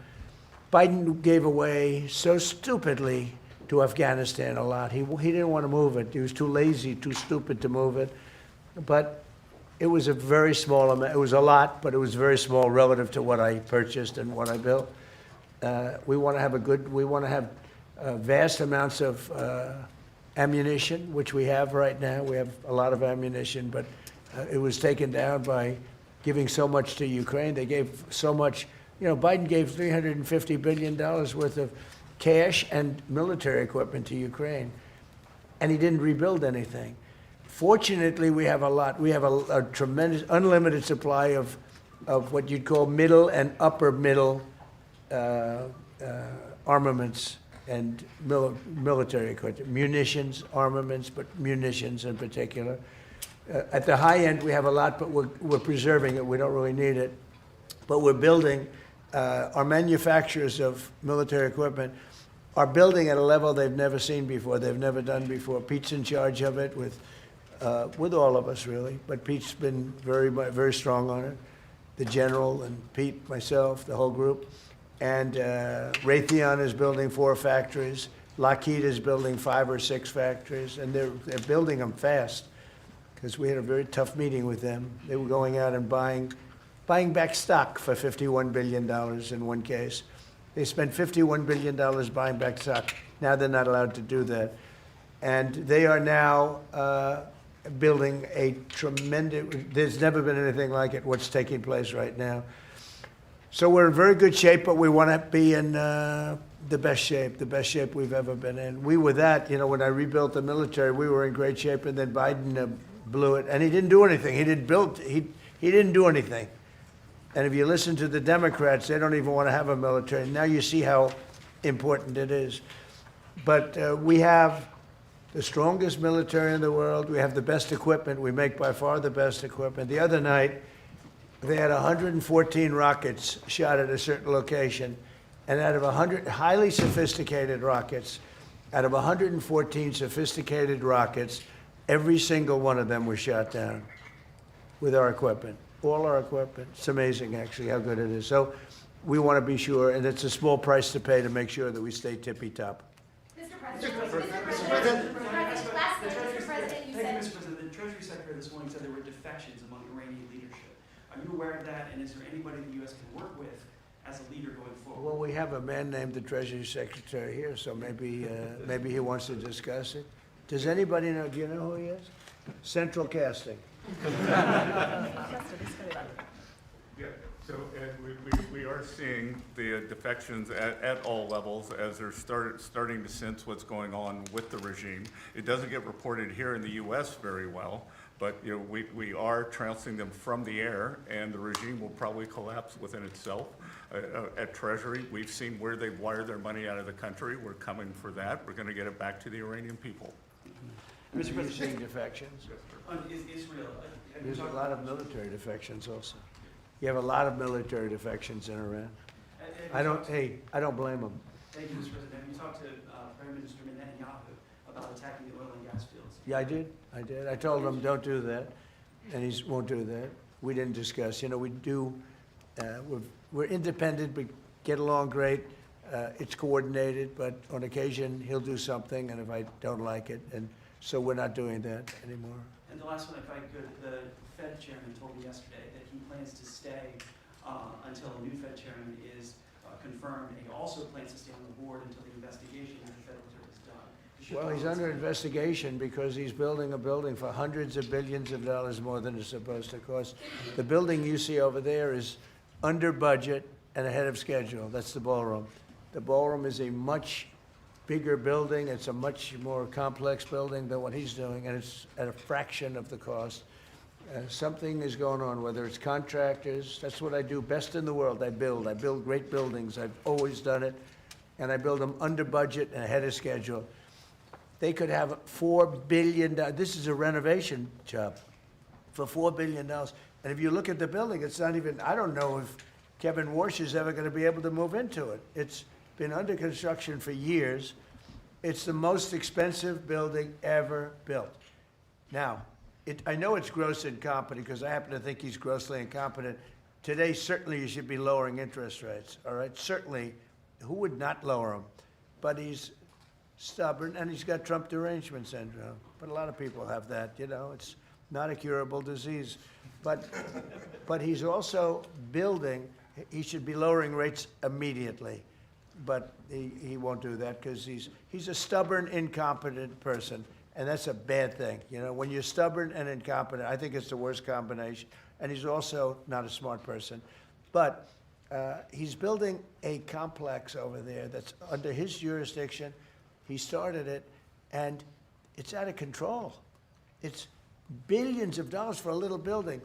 Biden gave away so stupidly to Afghanistan a lot. He didn't want to move it. He was too lazy, too stupid to move it. But it was a very small amount. It was a lot, but it was very small relative to what I purchased and what I built. We want to have vast amounts of ammunition, which we have right now. We have a lot of ammunition, but it was taken down by giving so much to Ukraine. They gave so much. You know, Biden gave $350 billion worth of cash and military equipment to Ukraine, and he didn't rebuild anything. Fortunately, we have a lot. We have a tremendous, unlimited supply of what you'd call middle and upper middle armaments and military equipment, munitions, armaments, but munitions in particular. At the high end, we have a lot, but we're preserving it. We don't really need it, but we're building. Our manufacturers of military equipment are building at a level they've never seen before. They've never done before. Pete's in charge of it with all of us, really. But Pete's been very strong on it. The general and Pete, myself, the whole group. And Raytheon is building 4 factories. Lockheed is building 5 or 6 factories. And they're building them fast because we had a very tough meeting with them. They were going out and buying back stock for $51 billion in one case. They spent $51 billion buying back stock. Now they're not allowed to do that. And they are now building a tremendous, there's never been anything like it, what's taking place right now. So we're in very good shape, but we want to be in the best shape we've ever been in. We were that, you know, when I rebuilt the military, we were in great shape, and then Biden blew it. And he didn't do anything. He didn't do anything. And if you listen to the Democrats, they don't even want to have a military. Now you see how important it is. But we have the strongest military in the world. We have the best equipment. We make by far the best equipment. The other night, they had 114 rockets shot at a certain location. And out of 100 highly sophisticated rockets, out of 114 sophisticated rockets, every single one of them was shot down with our equipment. All our equipment. It's amazing, actually, how good it is. So we want to be sure, and it's a small price to pay to make sure that we stay tippy-top.
Mr. President, you
Thank you,
said.
Mr. President. The Treasury Secretary this morning said there were defections among Iranian leadership. Are you aware of that, and is there anybody the U.S. can work with as a leader going forward?
Well, we have a man named the Treasury Secretary here, so maybe he wants to discuss it. Does anybody know? Do you know who he is? Central Casting.
Yeah, so we are seeing the defections at all levels as they're starting to sense what's going on with the regime. It doesn't get reported here in the U.S. very well, but you know we are trouncing them from the air, and the regime will probably collapse within itself. At Treasury, we've seen where they've wired their money out of the country. We're coming for that. We're going to get it back to the Iranian people.
Mr. President, seeing defections?
On Israel, have you
There's a
talked-
lot of military defections also. You have a lot of military defections in Iran. I don't blame them.
Thank you, Mr. President. Have you talked to Prime Minister Netanyahu about attacking the oil and gas fields?
Yeah, I did. I told him, don't do that, and he won't do that. We didn't discuss. You know, we do, we're independent, we get along great. It's coordinated, but on occasion, he'll do something, and if I don't like it, and so we're not doing that anymore.
And the last one, if I could, the Fed chairman told me yesterday that he plans to stay until a new Fed chairman is confirmed, and he also plans to stay on the board until the investigation of the Federal Reserve is done.
Well, he's under investigation because he's building a building for hundreds of billions of dollars more than it's supposed to cost. The building you see over there is under budget and ahead of schedule. That's the ballroom. The ballroom is a much bigger building. It's a much more complex building than what he's doing, and it's at a fraction of the cost. Something is going on, whether it's contractors. That's what I do best in the world. I build great buildings. I've always done it, and I build them under budget and ahead of schedule. They could have $4 billion. This is a renovation job for $4 billion. And if you look at the building, it's not even, I don't know if Kevin Warsh is ever going to be able to move into it. It's been under construction for years. It's the most expensive building ever built. Now, I know it's gross incompetent because I happen to think he's grossly incompetent. Today, certainly you should be lowering interest rates, all right? Certainly, who would not lower them? But he's stubborn, and he's got Trump derangement syndrome. But a lot of people have that, you know. It's not a curable disease. But he's also building, he should be lowering rates immediately. But he won't do that because he's a stubborn, incompetent person. And that's a bad thing. You know, when you're stubborn and incompetent, I think it's the worst combination. And he's also not a smart person. But he's building a complex over there that's under his jurisdiction. He started it, and it's out of control. It's billions of dollars for a little building.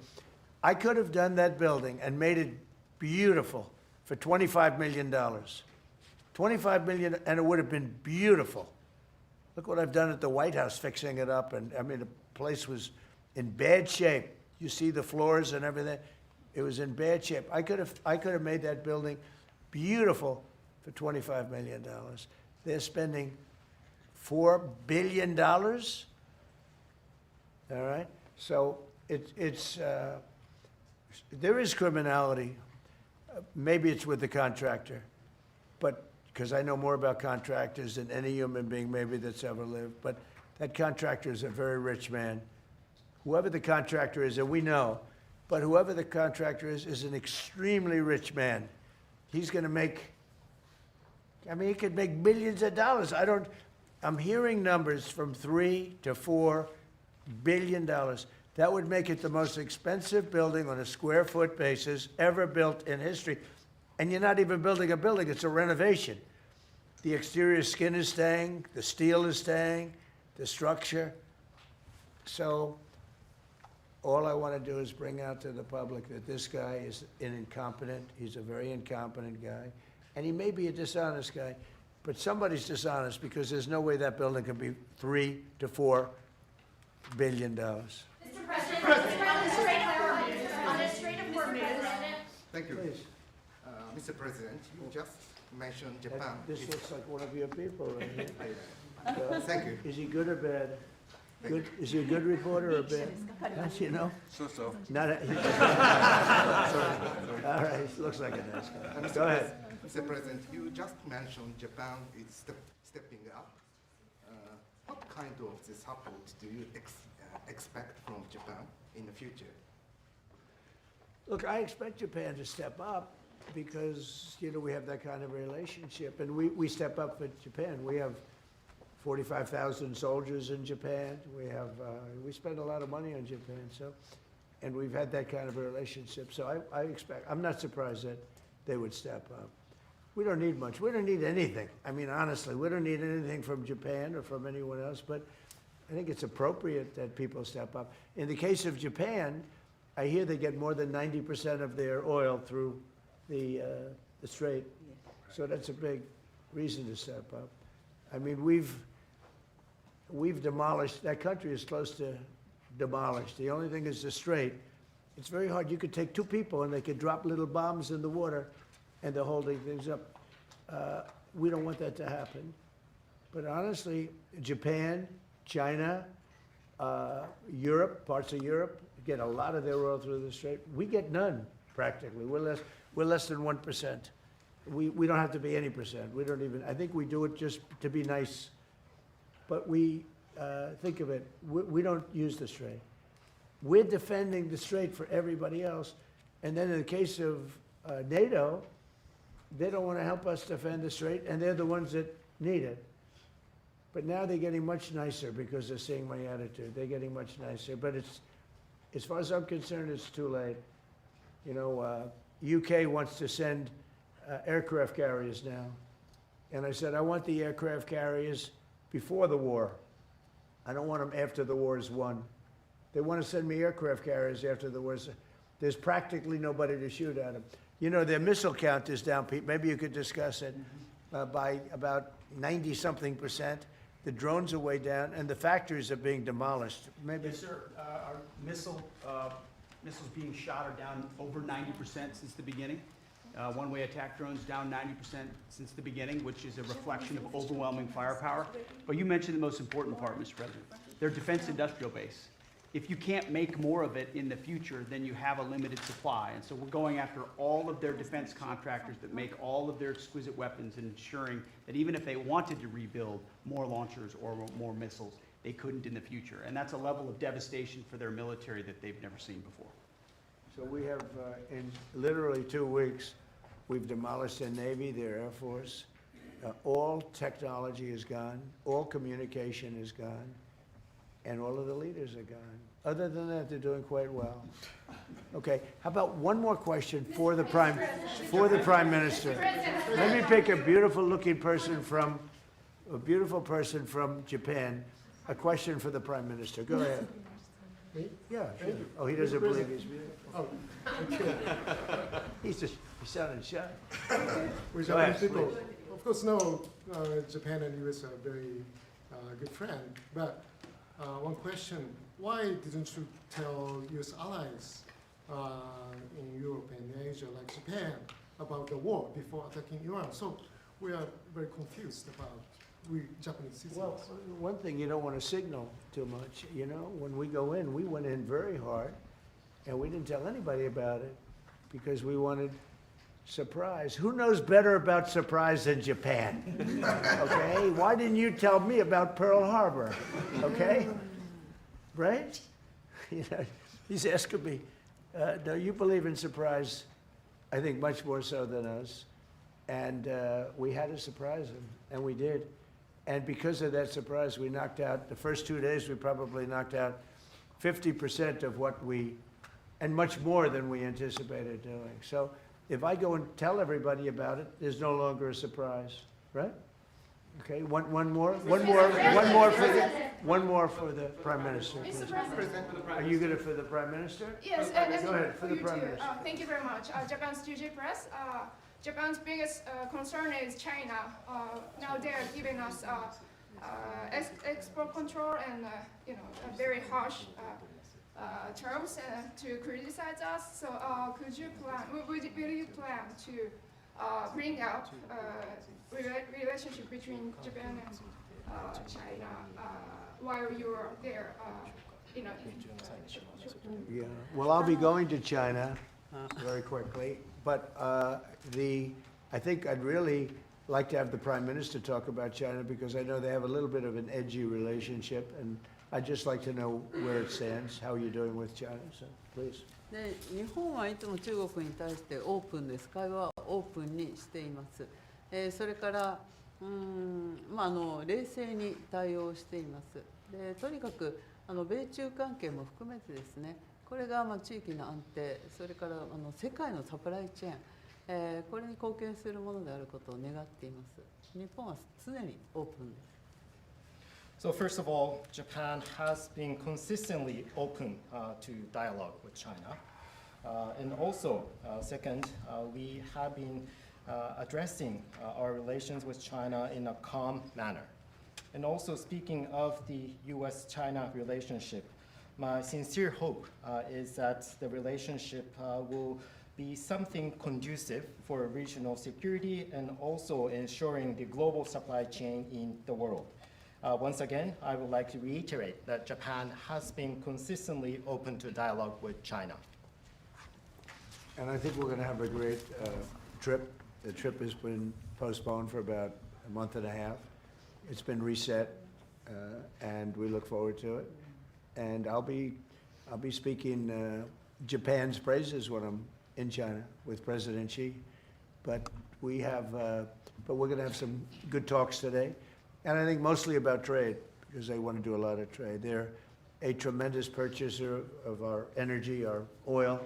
I could have done that building and made it beautiful for $25 million. $25 million, and it would have been beautiful. Look what I've done at the White House, fixing it up. And I mean, the place was in bad shape. You see the floors and everything. It was in bad shape. I could have made that building beautiful for $25 million. They're spending $4 billion. All right? So there is criminality. Maybe it's with the contractor, but because I know more about contractors than any human being maybe that's ever lived. But that contractor is a very rich man. Whoever the contractor is, and we know, but whoever the contractor is an extremely rich man. He's going to make, I mean, he could make millions of dollars. I'm hearing numbers from $3 to $4 billion. That would make it the most expensive building on a square foot basis ever built in history. And you're not even building a building, it's a renovation. The exterior skin is staying, the steel is staying, the structure. So all I want to do is bring out to the public that this guy is an incompetent, he's a very incompetent guy, and he may be a dishonest guy, but somebody's dishonest because there's no way that building can be $3 to $4 billion.
Mr. President, on the straight of work, President.
Thank you.
Please.
Mr. President, you just mentioned Japan.
This looks like one of your people right here.
Thank you.
Is he good or bad? Good. Is he a good reporter or bad? Yes, you know?
So.
Not a, all right, he looks like a nice guy. Go ahead.
Mr. President, you just mentioned Japan is stepping up. What kind of the support do you expect from Japan in the future?
Look, I expect Japan to step up because, you know, we have that kind of relationship. And we step up for Japan. We have 45,000 soldiers in Japan. We spend a lot of money on Japan. So, and we've had that kind of a relationship. So I expect, I'm not surprised that they would step up. We don't need much. We don't need anything. I mean, honestly, we don't need anything from Japan or from anyone else. But I think it's appropriate that people step up. In the case of Japan, I hear they get more than 90% of their oil through the strait. So that's a big reason to step up. I mean, we've demolished, that country is close to demolished. The only thing is the strait. It's very hard. You could take two people and they could drop little bombs in the water and they're holding things up. We don't want that to happen. But honestly, Japan, China, Europe, parts of Europe, get a lot of their oil through the strait. We get none, practically. We're less than 1%. We don't have to be any percent. We don't even, I think we do it just to be nice. But we, think of it, we don't use the strait. We're defending the strait for everybody else. And then in the case of NATO, they don't want to help us defend the strait, and they're the ones that need it. But now they're getting much nicer because they're seeing my attitude. They're getting much nicer. But it's, as far as I'm concerned, it's too late. You know, UK wants to send aircraft carriers now. And I said, I want the aircraft carriers before the war. I don't want them after the war is won. They want to send me aircraft carriers after the war is. There's practically nobody to shoot at them. You know, their missile count is down, Pete. Maybe you could discuss it, by about 90-something%. The drones are way down, and the factories are being demolished. Maybe.
Yes, sir. Our missiles being shot are down over 90% since the beginning. One-way attack drones down 90% since the beginning, which is a reflection of overwhelming firepower. But you mentioned the most important part, Mr. President. Their defense industrial base. If you can't make more of it in the future, then you have a limited supply. And so we're going after all of their defense contractors that make all of their exquisite weapons and ensuring that even if they wanted to rebuild more launchers or more missiles, they couldn't in the future. And that's a level of devastation for their military that they've never seen before.
So we have, in literally 2 weeks, we've demolished their Navy, their Air Force. All technology is gone, all communication is gone, and all of the leaders are gone. Other than that, they're doing quite well. Okay, how about one more question for the Prime Minister? Let me pick a beautiful-looking person from Japan. A question for the Prime Minister. Go ahead. Yeah, sure. Oh, he doesn't believe he's beautiful.
Oh,
He's sounding shy.
We're
Go ahead,
Japanese people.
please.
Of course, no, Japan and US are very good friends. But one question, why didn't you tell US allies in Europe and Asia, like Japan, about the war before attacking Iran? So we are very confused about we Japanese citizens.
Well, one thing, you don't want to signal too much. You know, when we go in, we went in very hard, and we didn't tell anybody about it because we wanted surprise. Who knows better about surprise than Japan? Okay? Why didn't you tell me about Pearl Harbor? Okay? Right? You know, he's asking me. No, you believe in surprise, I think, much more so than us. And we had to surprise him, and we did. And because of that surprise, we knocked out, the first 2 days, we probably knocked out 50% of what and much more than we anticipated doing. So if I go and tell everybody about it, there's no longer a surprise, right? Okay, one more for the Prime Minister. Please.
Mr. President.
Are you going to for the Prime Minister?
Yes,
Go ahead, for the Prime Minister.
Thank you very much. Japan's TJ Press. Japan's biggest concern is China. Now they are giving us export control and very harsh terms to criticize us. So could you plan? Will you plan to bring up relationship between Japan and China while you're there?
Yeah. Well, I'll be going to China very quickly, but I think I'd really like to have the Prime Minister talk about China because I know they have a little bit of an edgy relationship, and I'd just like to know where it stands, how you're doing with China. So, please.
で日本はいつも中国に対してオープンです。会話はオープンにしています。それから冷静に対応しています。でとにかく米中関係も含めてですね、これが地域の安定、それから世界のサプライチェーン、これに貢献するものであることを願っています。日本は常にオープンです。
So first of all, Japan has been consistently open to dialogue with China. And also, second, we have been addressing our relations with China in a calm manner. And also, speaking of the US-China relationship, my sincere hope is that the relationship will be something conducive for regional security and also ensuring the global supply chain in the world. Once again, I would like to reiterate that Japan has been consistently open to dialogue with China.
And I think we're going to have a great trip The trip has been postponed for about a month and a half. It's been reset, and we look forward to it. And I'll be speaking Japan's praises when I'm in China with President Xi. But we're going to have some good talks today, and I think mostly about trade, because they want to do a lot of trade. They're a tremendous purchaser of our energy, our oil,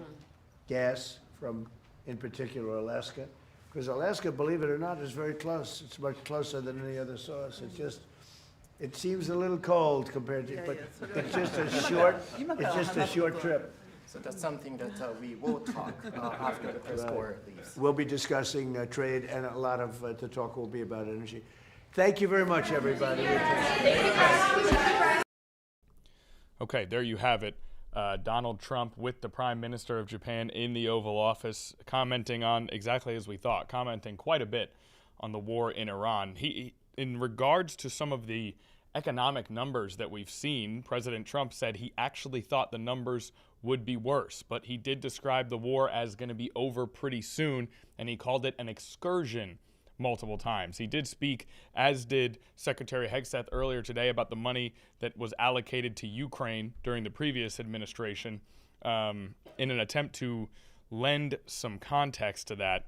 gas from, in particular, Alaska. Because Alaska, believe it or not, is very close. It's much closer than any other source. It seems a little cold compared to, but it's just a short trip.
So that's something that we will talk after the press corps leaves.
We'll be discussing trade, and a lot of the talk will be about energy. Thank you very much, everybody.
Okay, there you have it. Donald Trump with the Prime Minister of Japan in the Oval Office, commenting on exactly as we thought, commenting quite a bit on the war in Iran. In regards to some of the economic numbers that we've seen, President Trump said he actually thought the numbers would be worse, but he did describe the war as going to be over pretty soon, and he called it an excursion multiple times. He did speak, as did Secretary Hegseth earlier today, about the money that was allocated to Ukraine during the previous administration in an attempt to lend some context to that.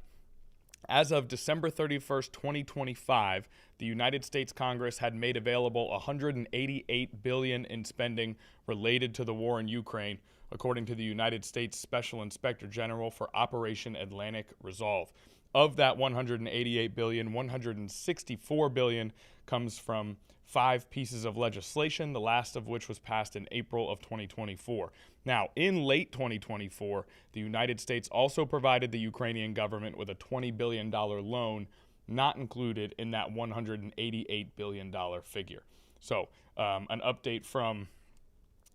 As of December 31st, 2025, the United States Congress had made available $188 billion in spending related to the war in Ukraine, according to the United States Special Inspector General for Operation Atlantic Resolve. Of that $188 billion, $164 billion comes from 5 pieces of legislation, the last of which was passed in April of 2024. Now, in late 2024, the United States also provided the Ukrainian government with a $20 billion loan, not included in that $188 billion figure. So, an update from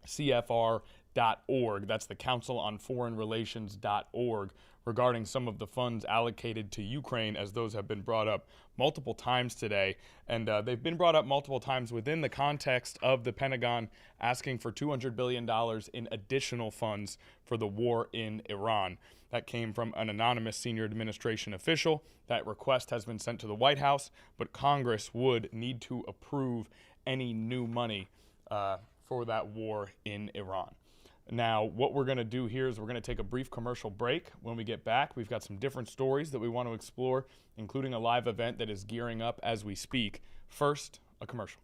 CFR.org, that's the Council on Foreign Relations.org, regarding some of the funds allocated to Ukraine, as those have been brought up multiple times today. And they've been brought up multiple times within the context of the Pentagon asking for $200 billion in additional funds for the war in Iran. That came from an anonymous senior administration official. That request has been sent to the White House, but Congress would need to approve any new money for that war in Iran. Now, what we're going to do here is we're going to take a brief commercial break. When we get back, we've got some different stories that we want to explore, including a live event that is gearing up as we speak. First, a commercial.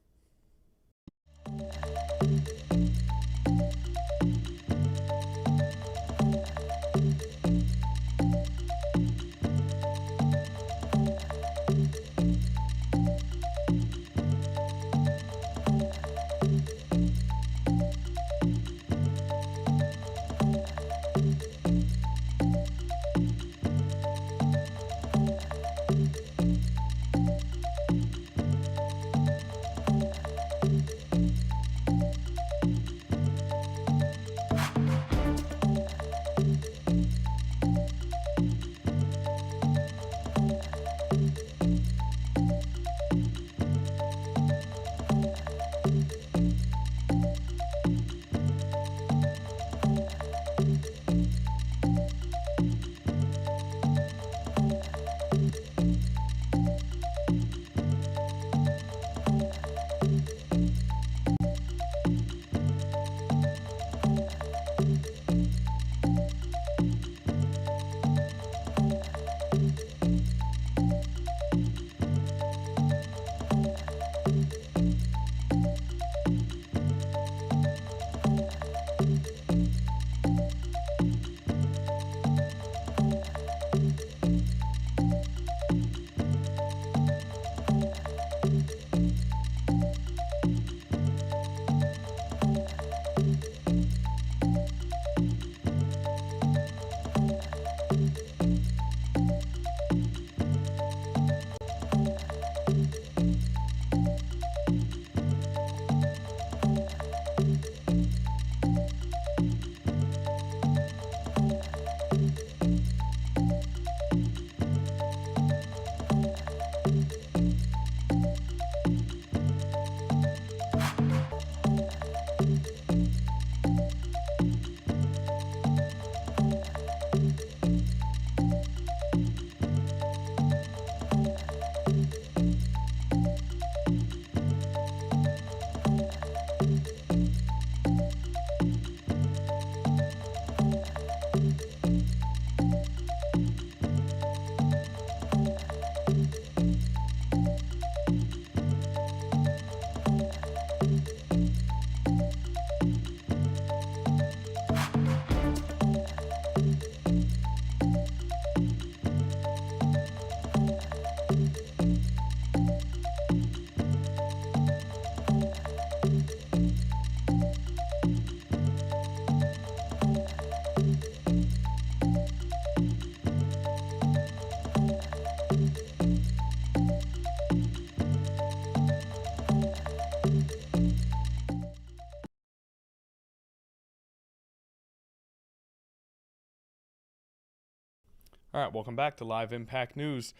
All right, welcome back to Live Impact News.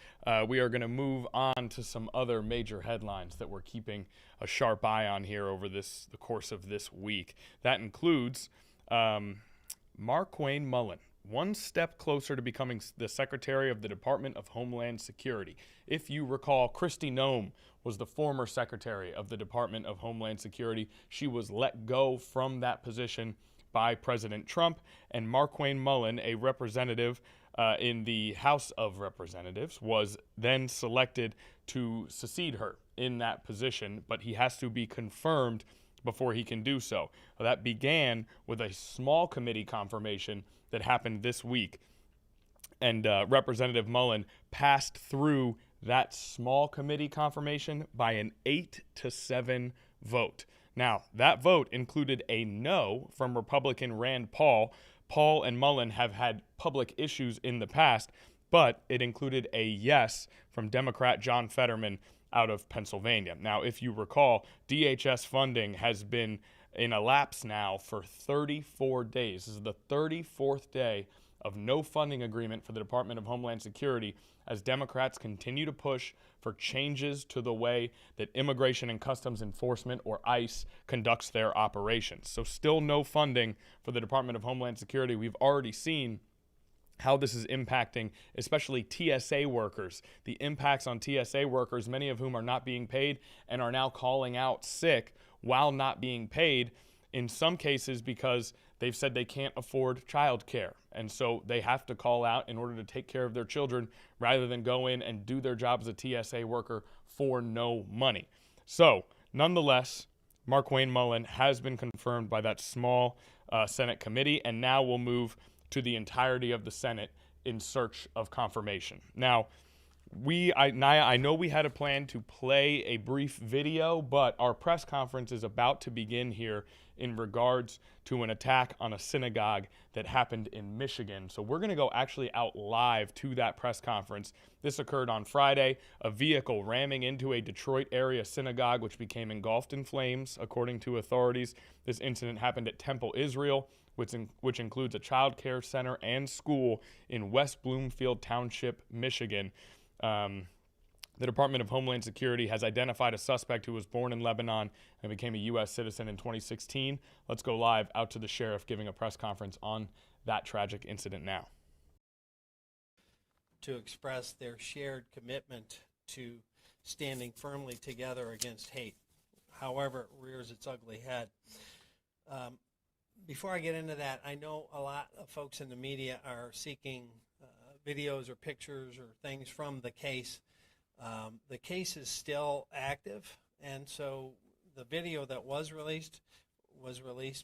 We are going to move on to some other major headlines that we're keeping a sharp eye on here over the course of this week. That includes Markwayne Mullin, one step closer to becoming the Secretary of the Department of Homeland Security. If you recall, Kristi Noem was the former Secretary of the Department of Homeland Security. She was let go from that position by President Trump, and Markwayne Mullin, a representative in the House of Representatives, was then selected to succeed her in that position, but he has to be confirmed before he can do so. That began with a small committee confirmation that happened this week, and Representative Mullin passed through that small committee confirmation by an 8-7 vote. Now, that vote included a no from Republican Rand Paul. Paul and Mullin have had public issues in the past, but it included a yes from Democrat John Fetterman out of Pennsylvania. Now, if you recall, DHS funding has been in a lapse now for 34 days. This is the 34th day of no funding agreement for the Department of Homeland Security as Democrats continue to push for changes to the way that Immigration and Customs Enforcement, or ICE, conducts their operations. So still no funding for the Department of Homeland Security. We've already seen how this is impacting especially TSA workers. The impacts on TSA workers, many of whom are not being paid and are now calling out sick while not being paid, in some cases because they've said they can't afford childcare. And so they have to call out in order to take care of their children rather than go in and do their job as a TSA worker for no money. So nonetheless, Markwayne Mullin has been confirmed by that small Senate committee, and now we'll move to the entirety of the Senate in search of confirmation. Now, I know we had a plan to play a brief video, but our press conference is about to begin here in regards to an attack on a synagogue that happened in Michigan. So we're going to go actually out live to that press conference. This occurred on Friday, a vehicle ramming into a Detroit area synagogue, which became engulfed in flames, according to authorities. This incident happened at Temple Israel, which includes a child care center and school in West Bloomfield Township, Michigan. The Department of Homeland Security has identified a suspect who was born in Lebanon and became a U.S. citizen in 2016. Let's go live out to the sheriff giving a press conference on that tragic incident now.
To express their shared commitment to standing firmly together against hate, however it rears its ugly head. Before I get into that, I know a lot of folks in the media are seeking videos or pictures or things from the case. The case is still active, and so the video that was released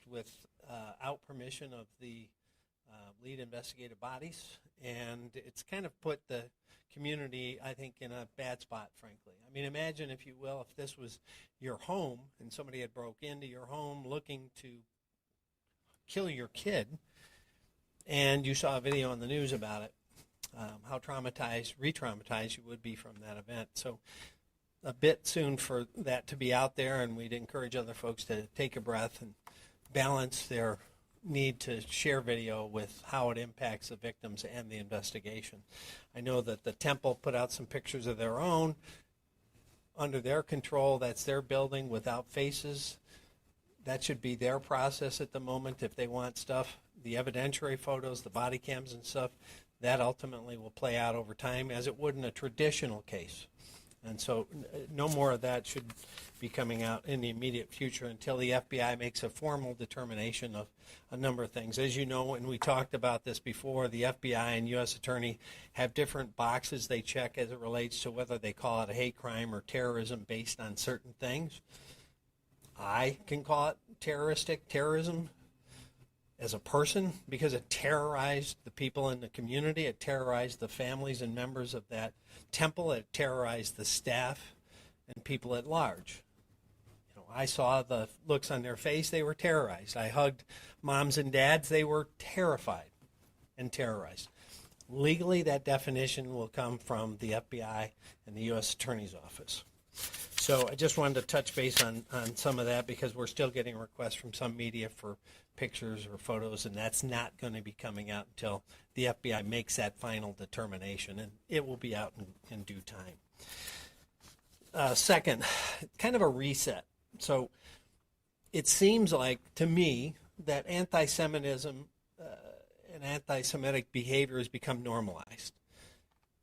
without permission of the lead investigative bodies, and it's kind of put the community, I think, in a bad spot, frankly. I mean, imagine, if you will, if this was your home and somebody had broke into your home looking to kill your kid, and you saw a video on the news about it. How traumatized, re-traumatized you would be from that event. So a bit soon for that to be out there, and we'd encourage other folks to take a breath and balance their need to share video with how it impacts the victims and the investigation. I know that the temple put out some pictures of their own under their control. That's their building without faces. That should be their process at the moment. If they want stuff, the evidentiary photos, the body cams and stuff, that ultimately will play out over time as it would in a traditional case. And so no more of that should be coming out in the immediate future until the FBI makes a formal determination of a number of things. As you know, and we talked about this before, the FBI and U.S. Attorney have different boxes they check as it relates to whether they call it a hate crime or terrorism based on certain things. I can call it terrorism as a person because it terrorized the people in the community. It terrorized the families and members of that temple. It terrorized the staff and people at large. You know, I saw the looks on their face. They were terrorized. I hugged moms and dads. They were terrified and terrorized. Legally, that definition will come from the FBI and the U.S. Attorney's Office. So I just wanted to touch base on some of that because we're still getting requests from some media for pictures or photos, and that's not going to be coming out until the FBI makes that final determination, and it will be out in due time. Second, kind of a reset. So it seems like, to me, that anti-Semitism and anti-Semitic behavior has become normalized.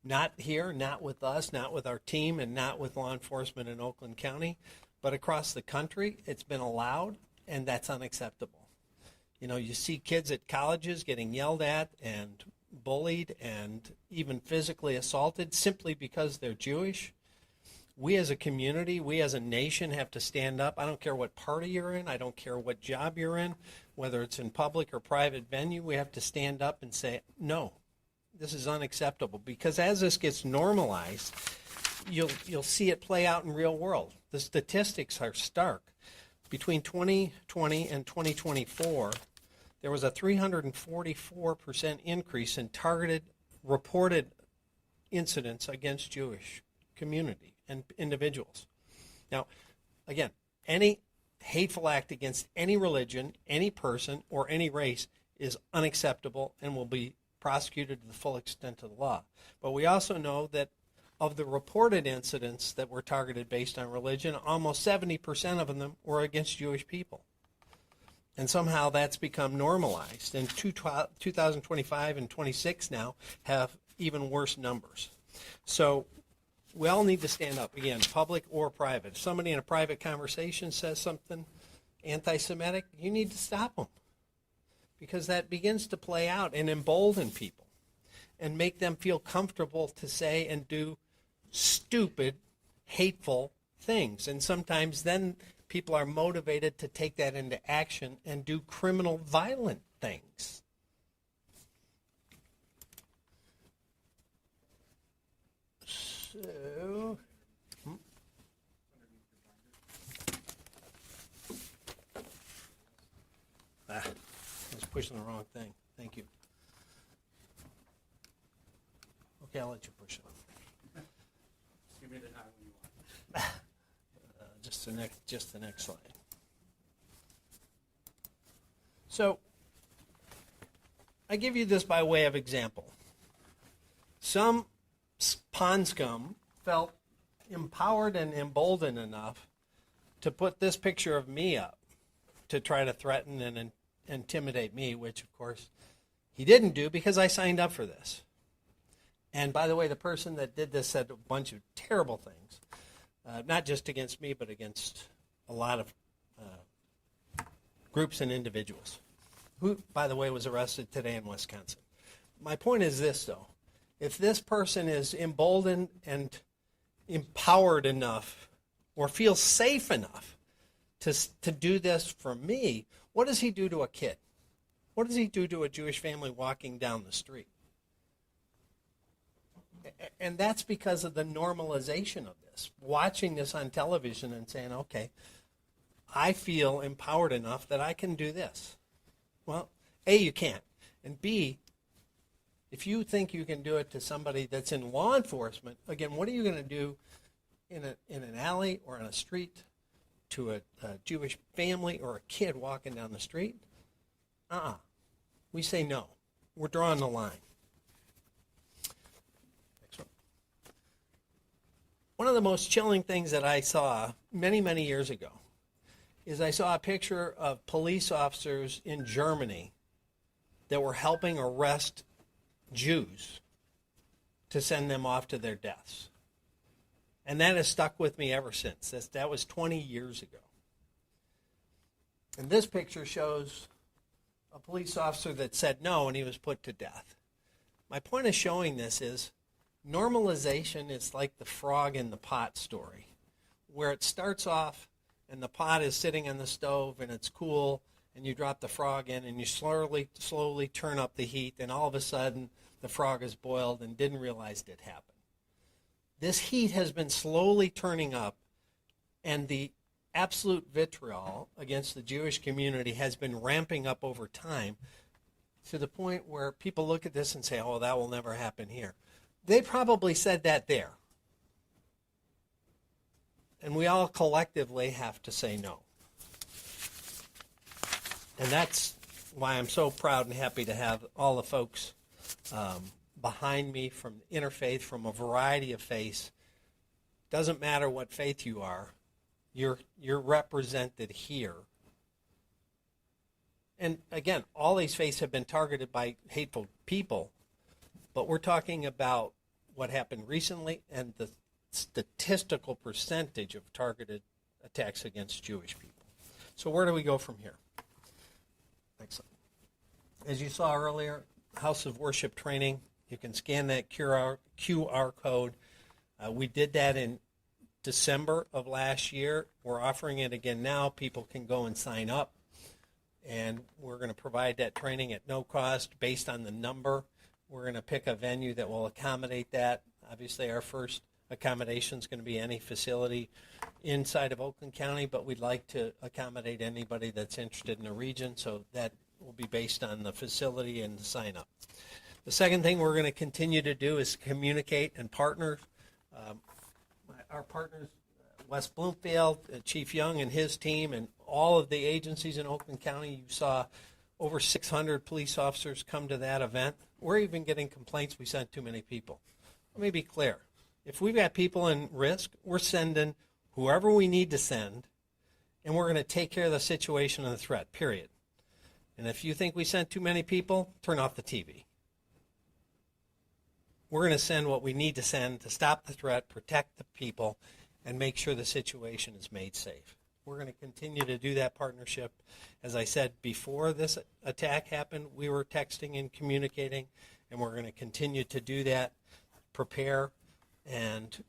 Not here, not with us, not with our team, and not with law enforcement in Oakland County, but across the country, it's been allowed, and that's unacceptable. You know, you see kids at colleges getting yelled at and bullied and even physically assaulted simply because they're Jewish. We as a community, we as a nation have to stand up. I don't care what party you're in. I don't care what job you're in, whether it's in public or private venue. We have to stand up and say, no, this is unacceptable. Because as this gets normalized, you'll see it play out in real world. The statistics are stark. Between 2020 and 2024, there was a 344% increase in targeted reported incidents against Jewish community and individuals. Now, again, any hateful act against any religion, any person, or any race is unacceptable and will be prosecuted to the full extent of the law. But we also know that of the reported incidents that were targeted based on religion, almost 70% of them were against Jewish people. And somehow that's become normalized. And 2025 and 26 now have even worse numbers. So we all need to stand up, again, public or private. If somebody in a private conversation says something anti-Semitic, you need to stop them. Because that begins to play out and embolden people and make them feel comfortable to say and do stupid, hateful things. And sometimes then people are motivated to take that into action and do criminal, violent things. So, I was pushing the wrong thing. Thank you. Okay, I'll let you push it.
Give me the time when you want.
Just the next slide. So, I give you this by way of example. Some pond scum felt empowered and emboldened enough to put this picture of me up to try to threaten and intimidate me, which, of course, he didn't do because I signed up for this. And by the way, the person that did this said a bunch of terrible things, not just against me, but against a lot of groups and individuals, who, by the way, was arrested today in Wisconsin. My point is this, though. If this person is emboldened and empowered enough or feels safe enough to do this for me, what does he do to a kid? What does he do to a Jewish family walking down the street? And that's because of the normalization of this. Watching this on television and saying, okay, I feel empowered enough that I can do this. Well, A, you can't. And B, if you think you can do it to somebody that's in law enforcement, again, what are you going to do in an alley or on a street to a Jewish family or a kid walking down the street? We say no. We're drawing the line. Next one. One of the most chilling things that I saw many, many years ago is I saw a picture of police officers in Germany that were helping arrest Jews to send them off to their deaths. And that has stuck with me ever since. That was 20 years ago. And this picture shows a police officer that said no, and he was put to death. My point of showing this is normalization is like the frog in the pot story, where it starts off and the pot is sitting on the stove and it's cool, and you drop the frog in and you slowly turn up the heat, and all of a sudden the frog is boiled and didn't realize it happened. This heat has been slowly turning up, and the absolute vitriol against the Jewish community has been ramping up over time to the point where people look at this and say, oh, that will never happen here. They probably said that there. And we all collectively have to say no. And that's why I'm so proud and happy to have all the folks behind me from interfaith, from a variety of faiths. Doesn't matter what faith you are, you're represented here. And again, all these faiths have been targeted by hateful people, but we're talking about what happened recently and the statistical percentage of targeted attacks against Jewish people. So where do we go from here? Next slide. As you saw earlier, House of Worship training, you can scan that QR code. We did that in December of last year. We're offering it again now. People can go and sign up, and we're going to provide that training at no cost based on the number. We're going to pick a venue that will accommodate that. Obviously, our first accommodation is going to be any facility inside of Oakland County, but we'd like to accommodate anybody that's interested in the region, so that will be based on the facility and the sign-up. The second thing we're going to continue to do is communicate and partner. Our partners, West Bloomfield, Chief Young and his team, and all of the agencies in Oakland County. You saw over 600 police officers come to that event. We're even getting complaints we sent too many people. Let me be clear. If we've got people in risk, we're sending whoever we need to send, and we're going to take care of the situation and the threat, period. And if you think we sent too many people, turn off the TV. We're going to send what we need to send to stop the threat, protect the people, and make sure the situation is made safe. We're going to continue to do that partnership. As I said, before this attack happened, we were texting and communicating, and we're going to continue to do that, prepare, and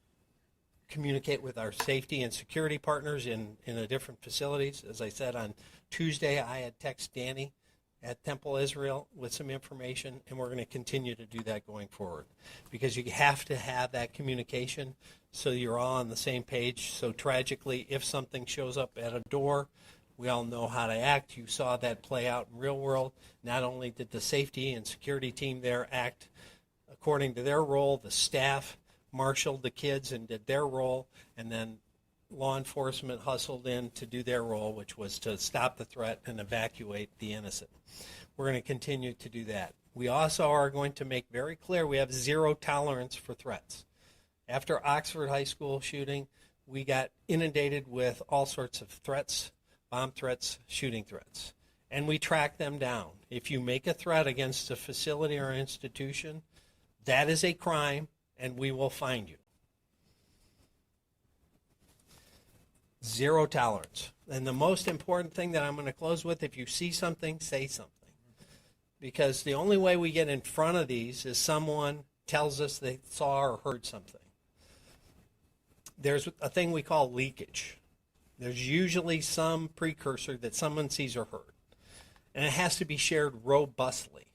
communicate with our safety and security partners in the different facilities. As I said, on Tuesday, I had texted Danny at Temple Israel with some information, and we're going to continue to do that going forward, because you have to have that communication so you're all on the same page. So tragically, if something shows up at a door, we all know how to act. You saw that play out in real world. Not only did the safety and security team there act according to their role, the staff marshaled the kids and did their role, and then law enforcement hustled in to do their role, which was to stop the threat and evacuate the innocent. We're going to continue to do that. We also are going to make very clear we have zero tolerance for threats. After Oxford High School shooting, we got inundated with all sorts of threats, bomb threats, shooting threats, and we track them down. If you make a threat against a facility or institution, that is a crime, and we will find you. Zero tolerance. And the most important thing that I'm going to close with, if you see something, say something. Because the only way we get in front of these is someone tells us they saw or heard something. There's a thing we call leakage. There's usually some precursor that someone sees or heard. And it has to be shared robustly.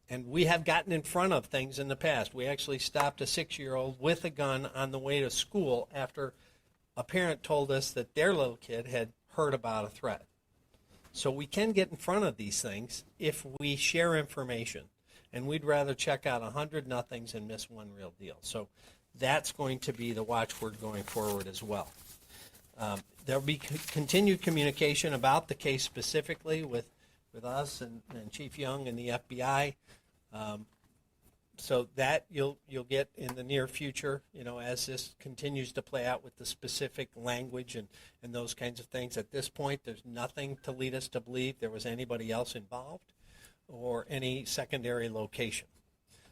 And we have gotten in front of things in the past. We actually stopped a 6-year-old with a gun on the way to school after a parent told us that their little kid had heard about a threat. So we can get in front of these things if we share information. And we'd rather check out 100 nothings and miss one real deal. So that's going to be the watchword going forward as well. There'll be continued communication about the case specifically with us and Chief Young and the FBI. So that you'll get in the near future, as this continues to play out with the specific language and those kinds of things. At this point, there's nothing to lead us to believe there was anybody else involved or any secondary location.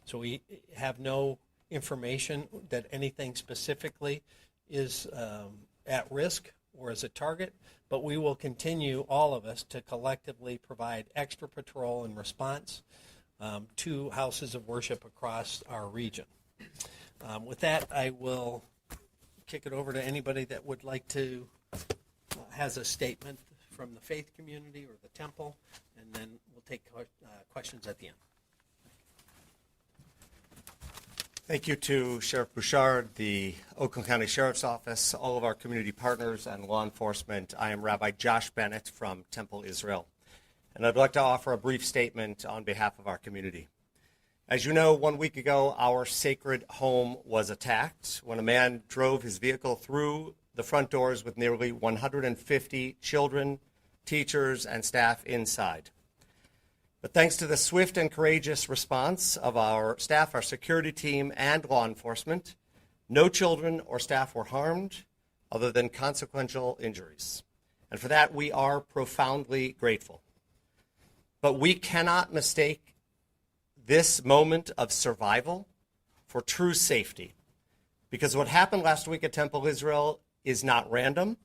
So we have no information that anything specifically is at risk or as a target, but we will continue, all of us, to collectively provide extra patrol and response to houses of worship across our region. With that, I will kick it over to anybody that would like to, has a statement from the faith community or the temple, and then we'll take questions at the end.
Thank you to Sheriff Bouchard, the Oakland County Sheriff's Office, all of our community partners and law enforcement. I am Rabbi Josh Bennett from Temple Israel, and I'd like to offer a brief statement on behalf of our community. As you know, 1 week ago, our sacred home was attacked when a man drove his vehicle through the front doors with nearly 150 children, teachers, and staff inside. But thanks to the swift and courageous response of our staff, our security team, and law enforcement, no children or staff were harmed other than consequential injuries. And for that, we are profoundly grateful. But we cannot mistake this moment of survival for true safety, because what happened last week at Temple Israel is not random,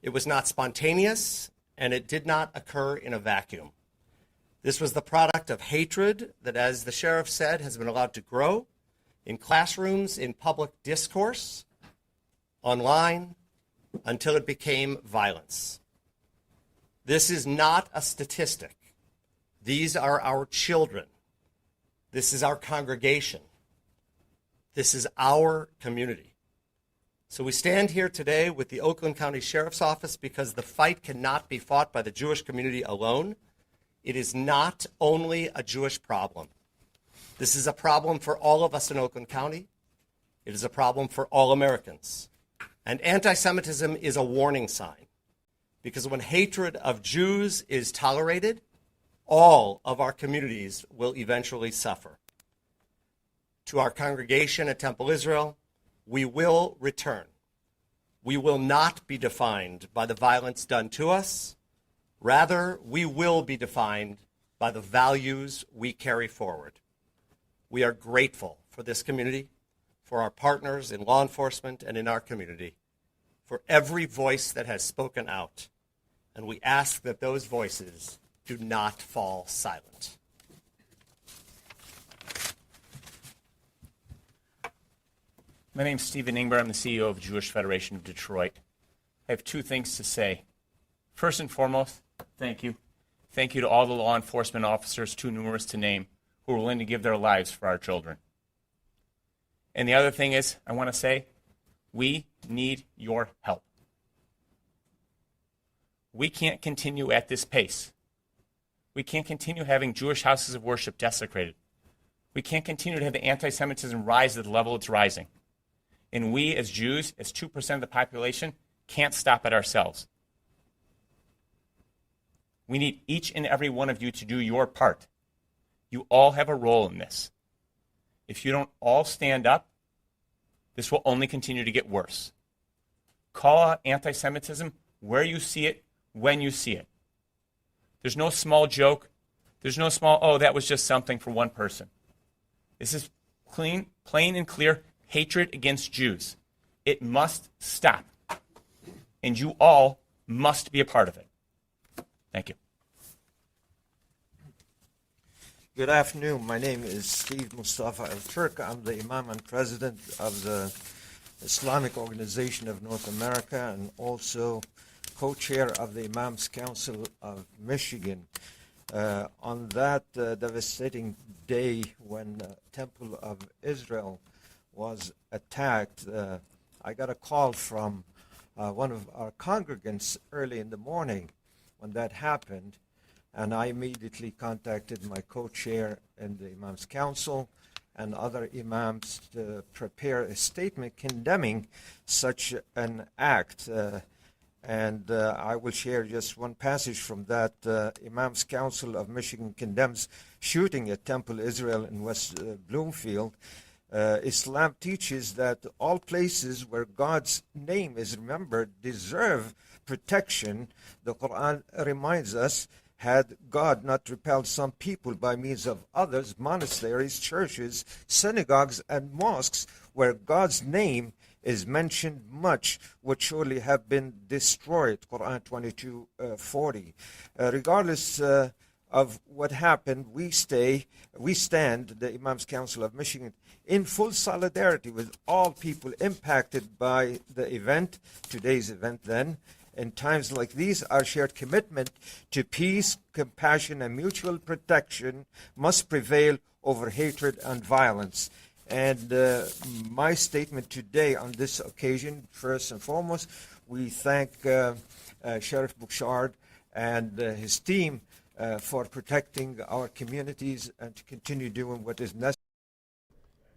it was not spontaneous, and it did not occur in a vacuum. This was the product of hatred that, as the sheriff said, has been allowed to grow in classrooms, in public discourse, online, until it became violence. This is not a statistic. These are our children. This is our congregation. This is our community. So we stand here today with the Oakland County Sheriff's Office because the fight cannot be fought by the Jewish community alone. It is not only a Jewish problem. This is a problem for all of us in Oakland County. It is a problem for all Americans. And anti-Semitism is a warning sign, because when hatred of Jews is tolerated, all of our communities will eventually suffer. To our congregation at Temple Israel, we will return. We will not be defined by the violence done to us. Rather, we will be defined by the values we carry forward. We are grateful for this community, for our partners in law enforcement and in our community, for every voice that has spoken out. And we ask that those voices do not fall silent.
My name's Stephen Ingber. I'm the CEO of Jewish Federation of Detroit. I have two things to say. First and foremost, thank you. Thank you to all the law enforcement officers, too numerous to name, who are willing to give their lives for our children. And the other thing is, I want to say, we need your help. We can't continue at this pace. We can't continue having Jewish houses of worship desecrated. We can't continue to have the anti-Semitism rise to the level it's rising. And we, as Jews, as 2% of the population, can't stop it ourselves. We need each and every one of you to do your part. You all have a role in this. If you don't all stand up, this will only continue to get worse. Call out anti-Semitism where you see it, when you see it. There's no small joke. There's no small, oh, that was just something for one person. This is plain and clear hatred against Jews. It must stop. And you all must be a part of it. Thank you.
Good afternoon. My name is Steve Mustafa Al-Turk. I'm the Imam and President of the Islamic Organization of North America and also co-chair of the Imams Council of Michigan. On that devastating day when Temple of Israel was attacked, I got a call from one of our congregants early in the morning when that happened, and I immediately contacted my co-chair in the Imams Council and other imams to prepare a statement condemning such an act. And I will share just one passage from that. Imams Council of Michigan condemns shooting at Temple Israel in West Bloomfield. Islam teaches that all places where God's name is remembered deserve protection. The Quran reminds us, had God not repelled some people by means of others, monasteries, churches, synagogues, and mosques where God's name is mentioned, much would surely have been destroyed. Quran 22:40. Regardless of what happened, we stand, the Imams Council of Michigan, in full solidarity with all people impacted by the event, today's event then. In times like these, our shared commitment to peace, compassion, and mutual protection must prevail over hatred and violence. And my statement today on this occasion, first and foremost, we thank Sheriff Bouchard and his team for protecting our communities and to continue doing what is necessary.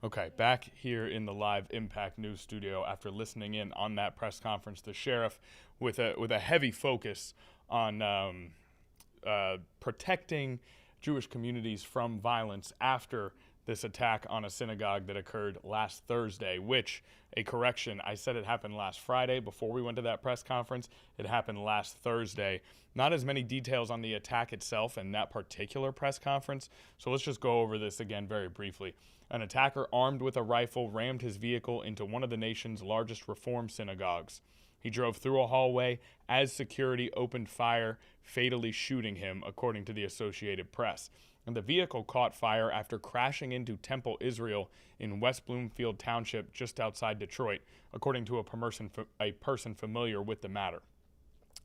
Okay, back here in the live Impact News studio after listening in on that press conference, the sheriff with a heavy focus on protecting Jewish communities from violence after this attack on a synagogue that occurred last Thursday, which, a correction, I said it happened last Friday before we went to that press conference. It happened last Thursday. Not as many details on the attack itself and that particular press conference, so let's just go over this again very briefly. An attacker armed with a rifle rammed his vehicle into one of the nation's largest Reform synagogues. He drove through a hallway as security opened fire, fatally shooting him, according to the Associated Press. And the vehicle caught fire after crashing into Temple Israel in West Bloomfield Township just outside Detroit, according to a person familiar with the matter.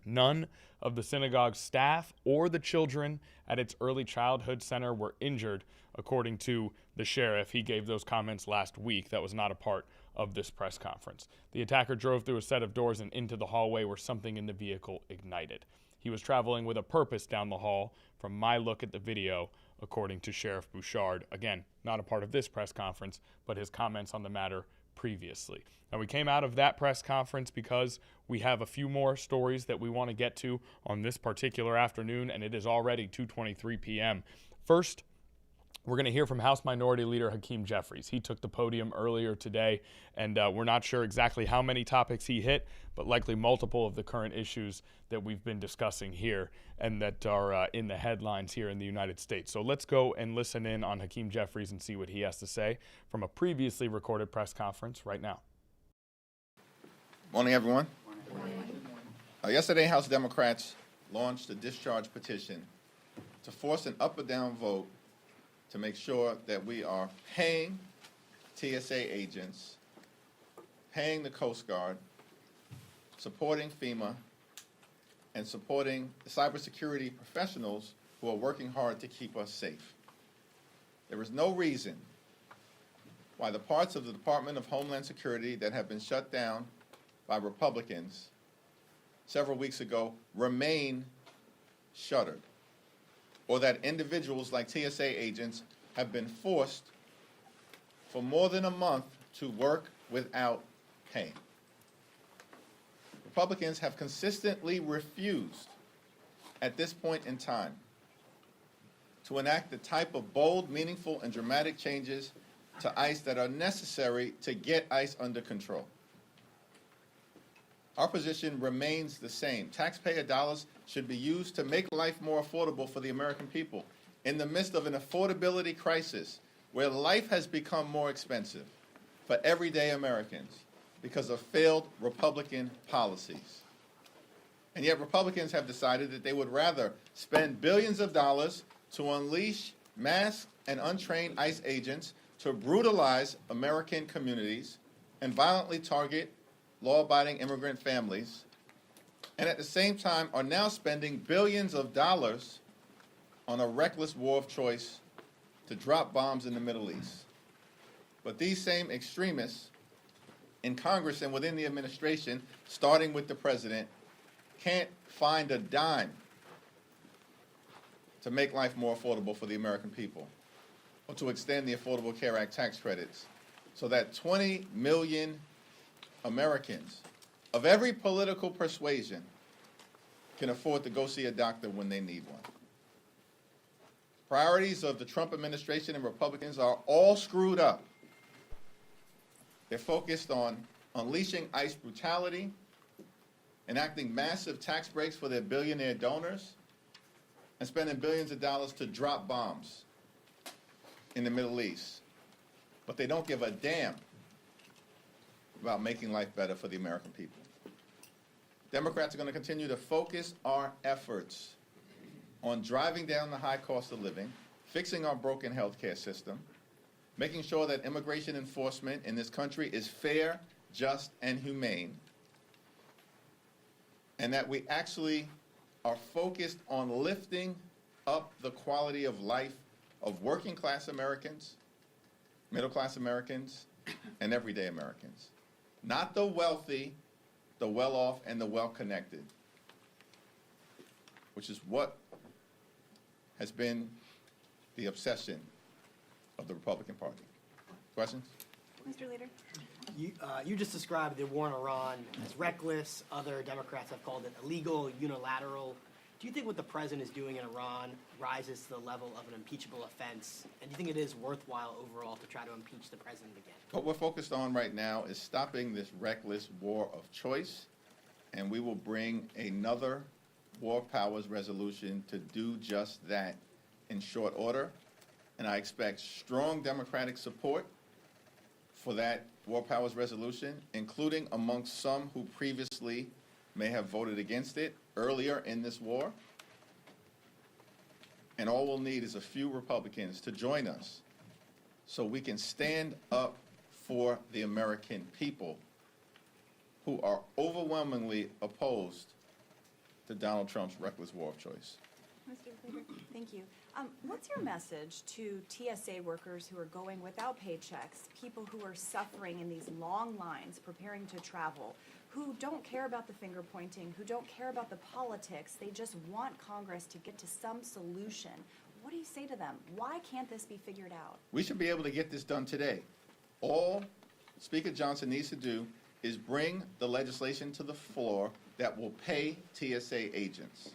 None of the synagogue's staff or the children at its early childhood center were injured, according to the sheriff. He gave those comments last week. That was not a part of this press conference. The attacker drove through a set of doors and into the hallway where something in the vehicle ignited. He was traveling with a purpose down the hall, from my look at the video, according to Sheriff Bouchard. Again, not a part of this press conference, but his comments on the matter previously. Now, we came out of that press conference because we have a few more stories that we want to get to on this particular afternoon, and it is already 2:23 p.m. First, we're going to hear from House Minority Leader Hakeem Jeffries. He took the podium earlier today, and we're not sure exactly how many topics he hit, but likely multiple of the current issues that we've been discussing here and that are in the headlines here in the United States. So let's go and listen in on Hakeem Jeffries and see what he has to say from a previously recorded press conference right now.
Morning, everyone. Yesterday, House Democrats launched a discharge petition to force an up or down vote to make sure that we are paying TSA agents, paying the Coast Guard, supporting FEMA, and supporting the cybersecurity professionals who are working hard to keep us safe. There is no reason why the parts of the Department of Homeland Security that have been shut down by Republicans several weeks ago remain shuttered, or that individuals like TSA agents have been forced for more than a month to work without pay. Republicans have consistently refused at this point in time to enact the type of bold, meaningful, and dramatic changes to ICE that are necessary to get ICE under control. Our position remains the same. Taxpayer dollars should be used to make life more affordable for the American people. In the midst of an affordability crisis where life has become more expensive for everyday Americans because of failed Republican policies. And yet Republicans have decided that they would rather spend billions of dollars to unleash masked and untrained ICE agents to brutalize American communities and violently target law-abiding immigrant families, and at the same time are now spending billions of dollars on a reckless war of choice to drop bombs in the Middle East. But these same extremists in Congress and within the administration, starting with the president, can't find a dime to make life more affordable for the American people, or to extend the Affordable Care Act tax credits so that 20 million Americans of every political persuasion can afford to go see a doctor when they need one. Priorities of the Trump administration and Republicans are all screwed up. They're focused on unleashing ICE brutality, enacting massive tax breaks for their billionaire donors, and spending billions of dollars to drop bombs in the Middle East. But they don't give a damn about making life better for the American people. Democrats are going to continue to focus our efforts on driving down the high cost of living, fixing our broken health care system, making sure that immigration enforcement in this country is fair, just, and humane, and that we actually are focused on lifting up the quality of life of working class Americans, middle class Americans, and everyday Americans. Not the wealthy, the well-off, and the well-connected, which is what has been the obsession of the Republican Party. Questions?
Mr. Leader. You just described the war in Iran as reckless. Other Democrats have called it illegal, unilateral. Do you think what the president is doing in Iran rises to the level of an impeachable offense? And do you think it is worthwhile overall to try to impeach the president again?
What we're focused on right now is stopping this reckless war of choice, and we will bring another war powers resolution to do just that in short order. And I expect strong Democratic support for that war powers resolution, including amongst some who previously may have voted against it earlier in this war. And all we'll need is a few Republicans to join us so we can stand up for the American people who are overwhelmingly opposed to Donald Trump's reckless war of choice.
Mr. Leader, thank you. What's your message to TSA workers who are going without paychecks, people who are suffering in these long lines preparing to travel, who don't care about the finger pointing, who don't care about the politics, they just want Congress to get to some solution? What do you say to them? Why can't this be figured out?
We should be able to get this done today. All Speaker Johnson needs to do is bring the legislation to the floor that will pay TSA agents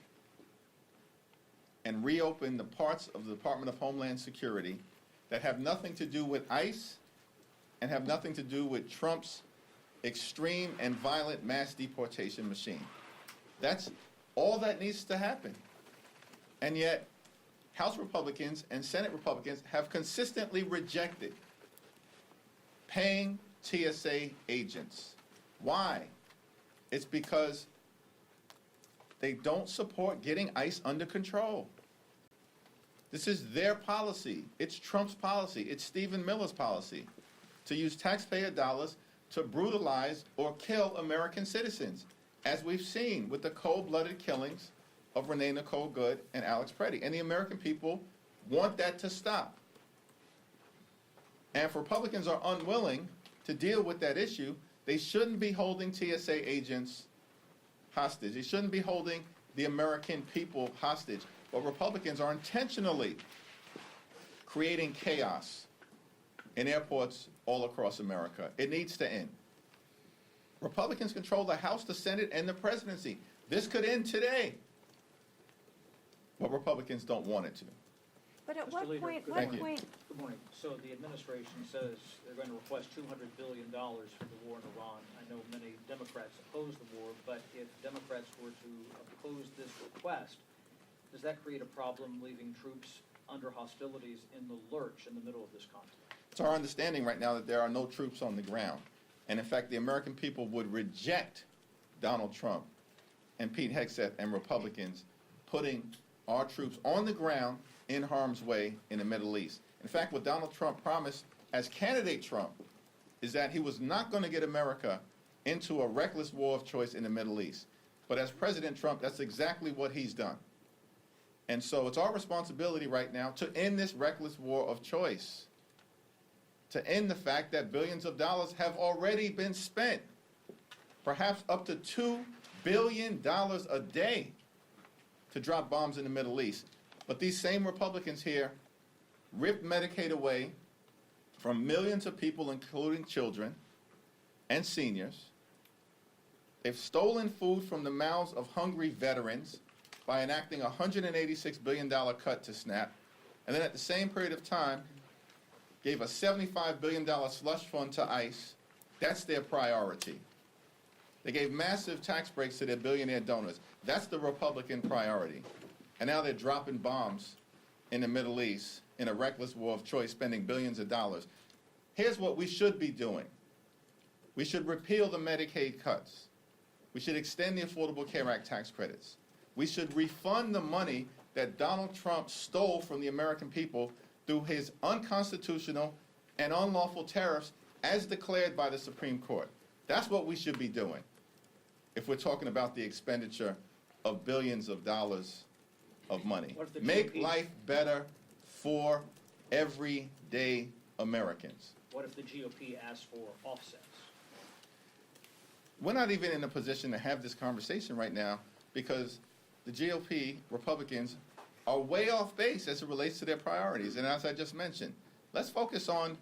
and reopen the parts of the Department of Homeland Security that have nothing to do with ICE and have nothing to do with Trump's extreme and violent mass deportation machine. That's all that needs to happen. And yet, House Republicans and Senate Republicans have consistently rejected paying TSA agents. Why? It's because they don't support getting ICE under control. This is their policy. It's Trump's policy. It's Stephen Miller's policy to use taxpayer dollars to brutalize or kill American citizens, as we've seen with the cold-blooded killings of Renee Nicole Good and Alex Preddy. And the American people want that to stop. And if Republicans are unwilling to deal with that issue, they shouldn't be holding TSA agents hostage. They shouldn't be holding the American people hostage. But Republicans are intentionally creating chaos in airports all across America. It needs to end. Republicans control the House, the Senate, and the presidency. This could end today. But Republicans don't want it to.
But at
Mr.
what
Leader,
point,
good
what
morning.
point?
Good morning. So the administration says they're going to request $200 billion for the war in Iran. I know many Democrats oppose the war, but if Democrats were to oppose this request, does that create a problem leaving troops under hostilities in the lurch in the middle of this conflict?
It's our understanding right now that there are no troops on the ground. And in fact, the American people would reject Donald Trump and Pete Hegseth and Republicans putting our troops on the ground in harm's way in the Middle East. In fact, what Donald Trump promised as candidate Trump is that he was not going to get America into a reckless war of choice in the Middle East. But as President Trump, that's exactly what he's done. And so it's our responsibility right now to end this reckless war of choice, to end the fact that billions of dollars have already been spent, perhaps up to $2 billion a day to drop bombs in the Middle East. But these same Republicans here ripped Medicaid away from millions of people, including children and seniors. They've stolen food from the mouths of hungry veterans by enacting a $186 billion cut to SNAP, and then at the same period of time, gave a $75 billion slush fund to ICE. That's their priority. They gave massive tax breaks to their billionaire donors. That's the Republican priority. And now they're dropping bombs in the Middle East in a reckless war of choice, spending billions of dollars. Here's what we should be doing. We should repeal the Medicaid cuts. We should extend the Affordable Care Act tax credits. We should refund the money that Donald Trump stole from the American people through his unconstitutional and unlawful tariffs as declared by the Supreme Court. That's what we should be doing if we're talking about the expenditure of billions of dollars of money. Make life better for everyday Americans.
What if the GOP asks for offsets?
We're not even in a position to have this conversation right now because the GOP, Republicans, are way off base as it relates to their priorities. And as I just mentioned, let's focus on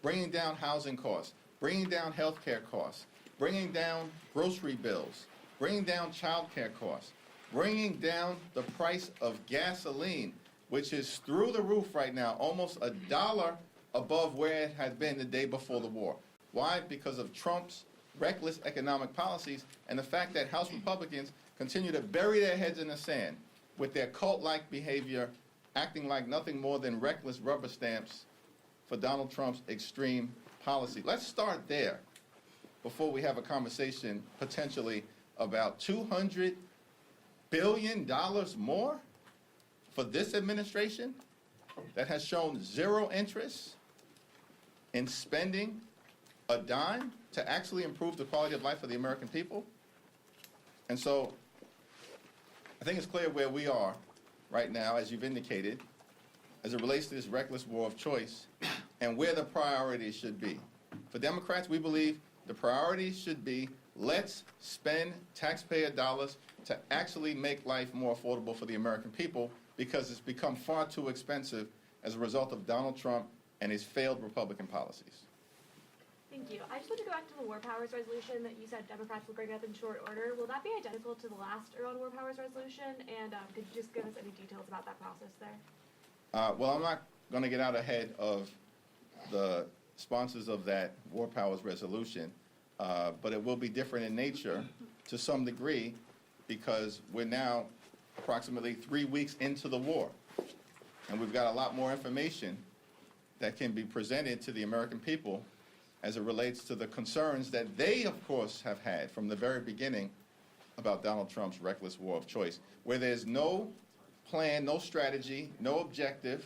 bringing down housing costs, bringing down health care costs, bringing down grocery bills, bringing down child care costs, bringing down the price of gasoline, which is through the roof right now, almost $1 above where it had been the day before the war. Why? Because of Trump's reckless economic policies and the fact that House Republicans continue to bury their heads in the sand with their cult-like behavior, acting like nothing more than reckless rubber stamps for Donald Trump's extreme policy. Let's start there before we have a conversation potentially about $200 billion more for this administration that has shown zero interest in spending a dime to actually improve the quality of life of the American people. And so I think it's clear where we are right now, as you've indicated, as it relates to this reckless war of choice and where the priorities should be. For Democrats, we believe the priorities should be let's spend taxpayer dollars to actually make life more affordable for the American people, because it's become far too expensive as a result of Donald Trump and his failed Republican policies.
Thank you. I just want to go back to the War Powers resolution that you said Democrats will bring up in short order. Will that be identical to the last Iran War Powers resolution? And could you just give us any details about that process there?
Well, I'm not going to get out ahead of the sponsors of that War Powers resolution, but it will be different in nature to some degree, because we're now approximately 3 weeks into the war, and we've got a lot more information that can be presented to the American people as it relates to the concerns that they, of course, have had from the very beginning about Donald Trump's reckless war of choice, where there's no plan, no strategy, no objective.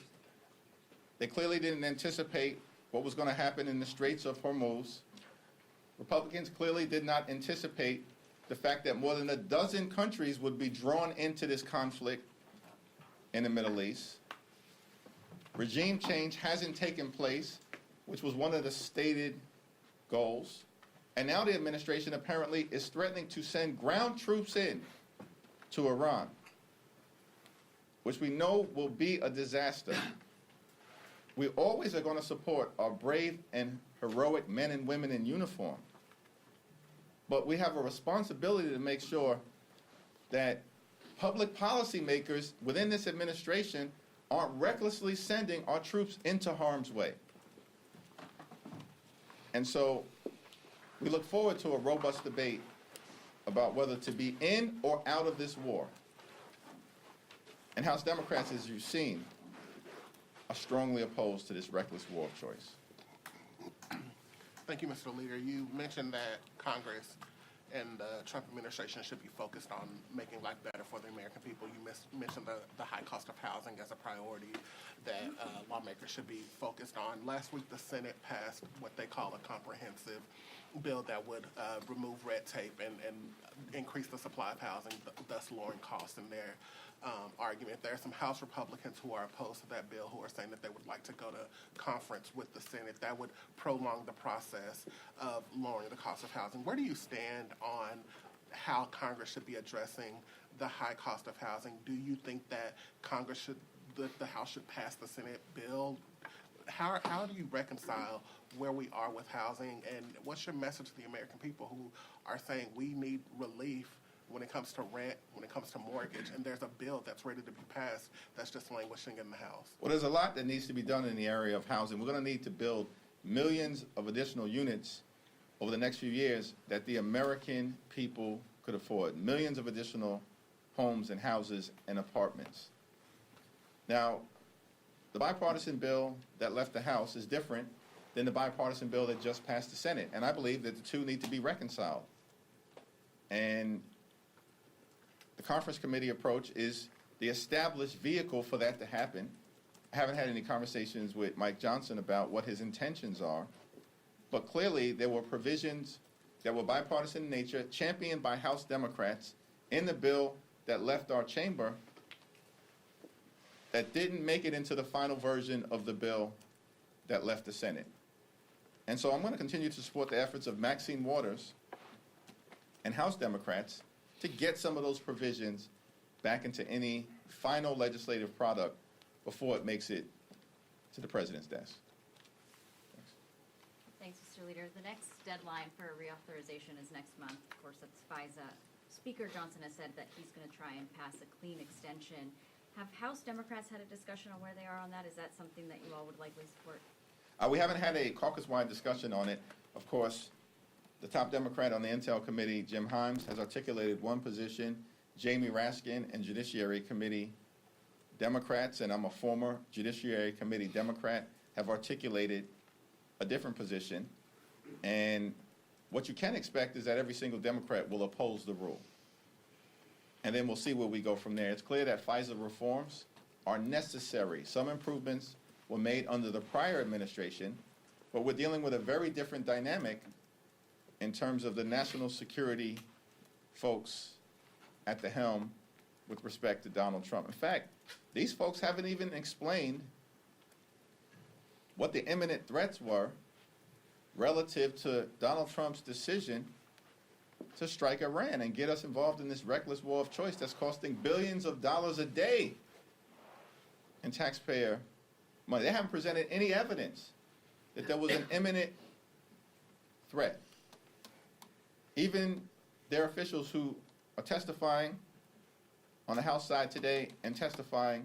They clearly didn't anticipate what was going to happen in the Straits of Hormuz. Republicans clearly did not anticipate the fact that more than a dozen countries would be drawn into this conflict in the Middle East. Regime change hasn't taken place, which was one of the stated goals. And now the administration apparently is threatening to send ground troops in to Iran, which we know will be a disaster. We always are going to support our brave and heroic men and women in uniform. But we have a responsibility to make sure that public policy makers within this administration aren't recklessly sending our troops into harm's way. And so we look forward to a robust debate about whether to be in or out of this war. And House Democrats, as you've seen, are strongly opposed to this reckless war of choice.
Thank you, Mr. Leader. You mentioned that Congress and the Trump administration should be focused on making life better for the American people. You mentioned the high cost of housing as a priority that lawmakers should be focused on. Last week, the Senate passed what they call a comprehensive bill that would remove red tape and increase the supply of housing, thus lowering costs in their argument. There are some House Republicans who are opposed to that bill, who are saying that they would like to go to conference with the Senate. That would prolong the process of lowering the cost of housing. Where do you stand on how Congress should be addressing the high cost of housing? Do you think that Congress should, the House should pass the Senate bill? How do you reconcile where we are with housing, and what's your message to the American people who are saying we need relief when it comes to rent, when it comes to mortgage, and there's a bill that's ready to be passed that's just languishing in the House?
Well, there's a lot that needs to be done in the area of housing. We're going to need to build millions of additional units over the next few years that the American people could afford. Millions of additional homes and houses and apartments. Now, the bipartisan bill that left the House is different than the bipartisan bill that just passed the Senate, and I believe that the two need to be reconciled. And the conference committee approach is the established vehicle for that to happen. I haven't had any conversations with Mike Johnson about what his intentions are, but clearly there were provisions that were bipartisan in nature, championed by House Democrats in the bill that left our chamber, that didn't make it into the final version of the bill that left the Senate. And so I'm going to continue to support the efforts of Maxine Waters and House Democrats to get some of those provisions back into any final legislative product before it makes it to the president's desk.
Thanks, Mr. Leader. The next deadline for reauthorization is next month. Of course, that's FISA. Speaker Johnson has said that he's going to try and pass a clean extension. Have House Democrats had a discussion on where they are on that? Is that something that you all would likely support?
We haven't had a caucus-wide discussion on it. Of course, the top Democrat on the Intel Committee, Jim Himes, has articulated one position. Jamie Raskin and Judiciary Committee Democrats, and I'm a former Judiciary Committee Democrat, have articulated a different position. And what you can expect is that every single Democrat will oppose the rule. And then we'll see where we go from there. It's clear that FISA reforms are necessary. Some improvements were made under the prior administration, but we're dealing with a very different dynamic in terms of the national security folks at the helm with respect to Donald Trump. In fact, these folks haven't even explained what the imminent threats were relative to Donald Trump's decision to strike Iran and get us involved in this reckless war of choice that's costing billions of dollars a day in taxpayer money. They haven't presented any evidence that there was an imminent threat. Even their officials who are testifying on the House side today and testified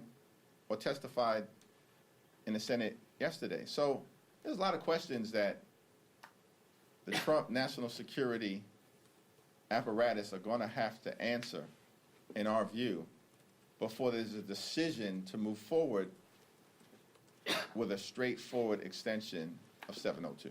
in the Senate yesterday. So there's a lot of questions that the Trump national security apparatus are going to have to answer, in our view, before there's a decision to move forward with a straightforward extension of 702.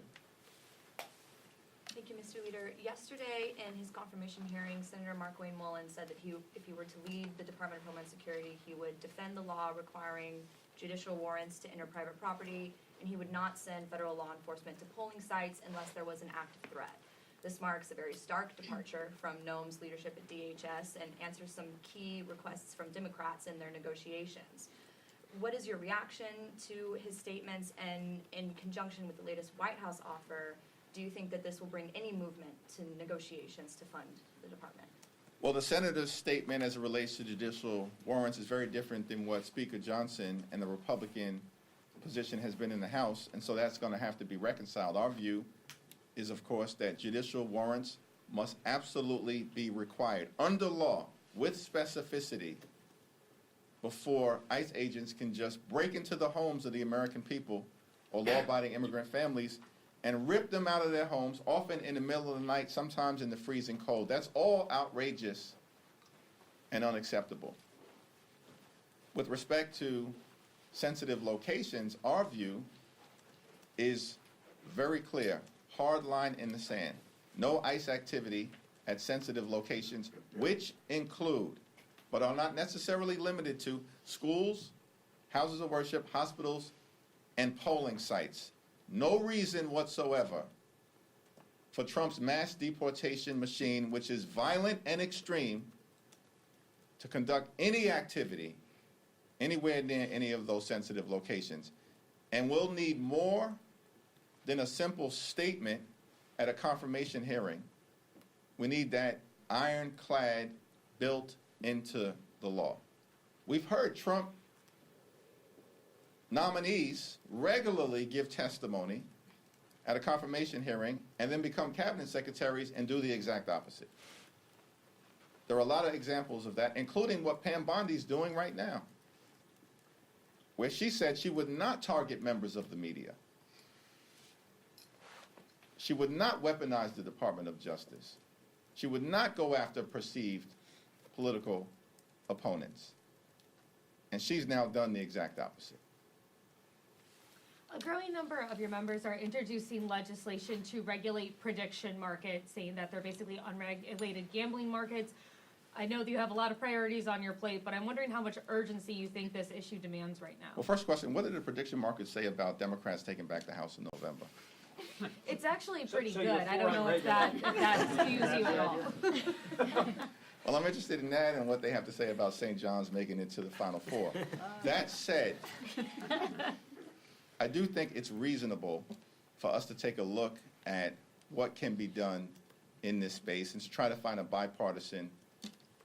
Thank you, Mr. Leader. Yesterday, in his confirmation hearing, Senator Mark Wayne Mullin said that if he were to lead the Department of Homeland Security, he would defend the law requiring judicial warrants to enter private property, and he would not send federal law enforcement to polling sites unless there was an active threat. This marks a very stark departure from Noam's leadership at DHS and answers some key requests from Democrats in their negotiations. What is your reaction to his statements, and in conjunction with the latest White House offer, do you think that this will bring any movement to negotiations to fund the department?
Well, the senator's statement as it relates to judicial warrants is very different than what Speaker Johnson and the Republican position has been in the House, and so that's going to have to be reconciled. Our view is, of course, that judicial warrants must absolutely be required under law with specificity before ICE agents can just break into the homes of the American people or law-abiding immigrant families and rip them out of their homes, often in the middle of the night, sometimes in the freezing cold. That's all outrageous and unacceptable. With respect to sensitive locations, our view is very clear. Hard line in the sand. No ICE activity at sensitive locations, which include, but are not necessarily limited to, schools, houses of worship, hospitals, and polling sites. No reason whatsoever for Trump's mass deportation machine, which is violent and extreme, to conduct any activity anywhere near any of those sensitive locations. And we'll need more than a simple statement at a confirmation hearing. We need that ironclad built into the law. We've heard Trump nominees regularly give testimony at a confirmation hearing and then become cabinet secretaries and do the exact opposite. There are a lot of examples of that, including what Pam Bondi's doing right now, where she said she would not target members of the media. She would not weaponize the Department of Justice. She would not go after perceived political opponents. And she's now done the exact opposite.
A growing number of your members are introducing legislation to regulate prediction markets, saying that they're basically unregulated gambling markets. I know that you have a lot of priorities on your plate, but I'm wondering how much urgency you think this issue demands right now.
Well, first question, what did the prediction markets say about Democrats taking back the House in November?
It's actually pretty
So
good.
you're
I don't know if that skews you at all.
Well, I'm interested in that and what they have to say about St. John's making it to the Final Four. That said, I do think it's reasonable for us to take a look at what can be done in this space and to try to find a bipartisan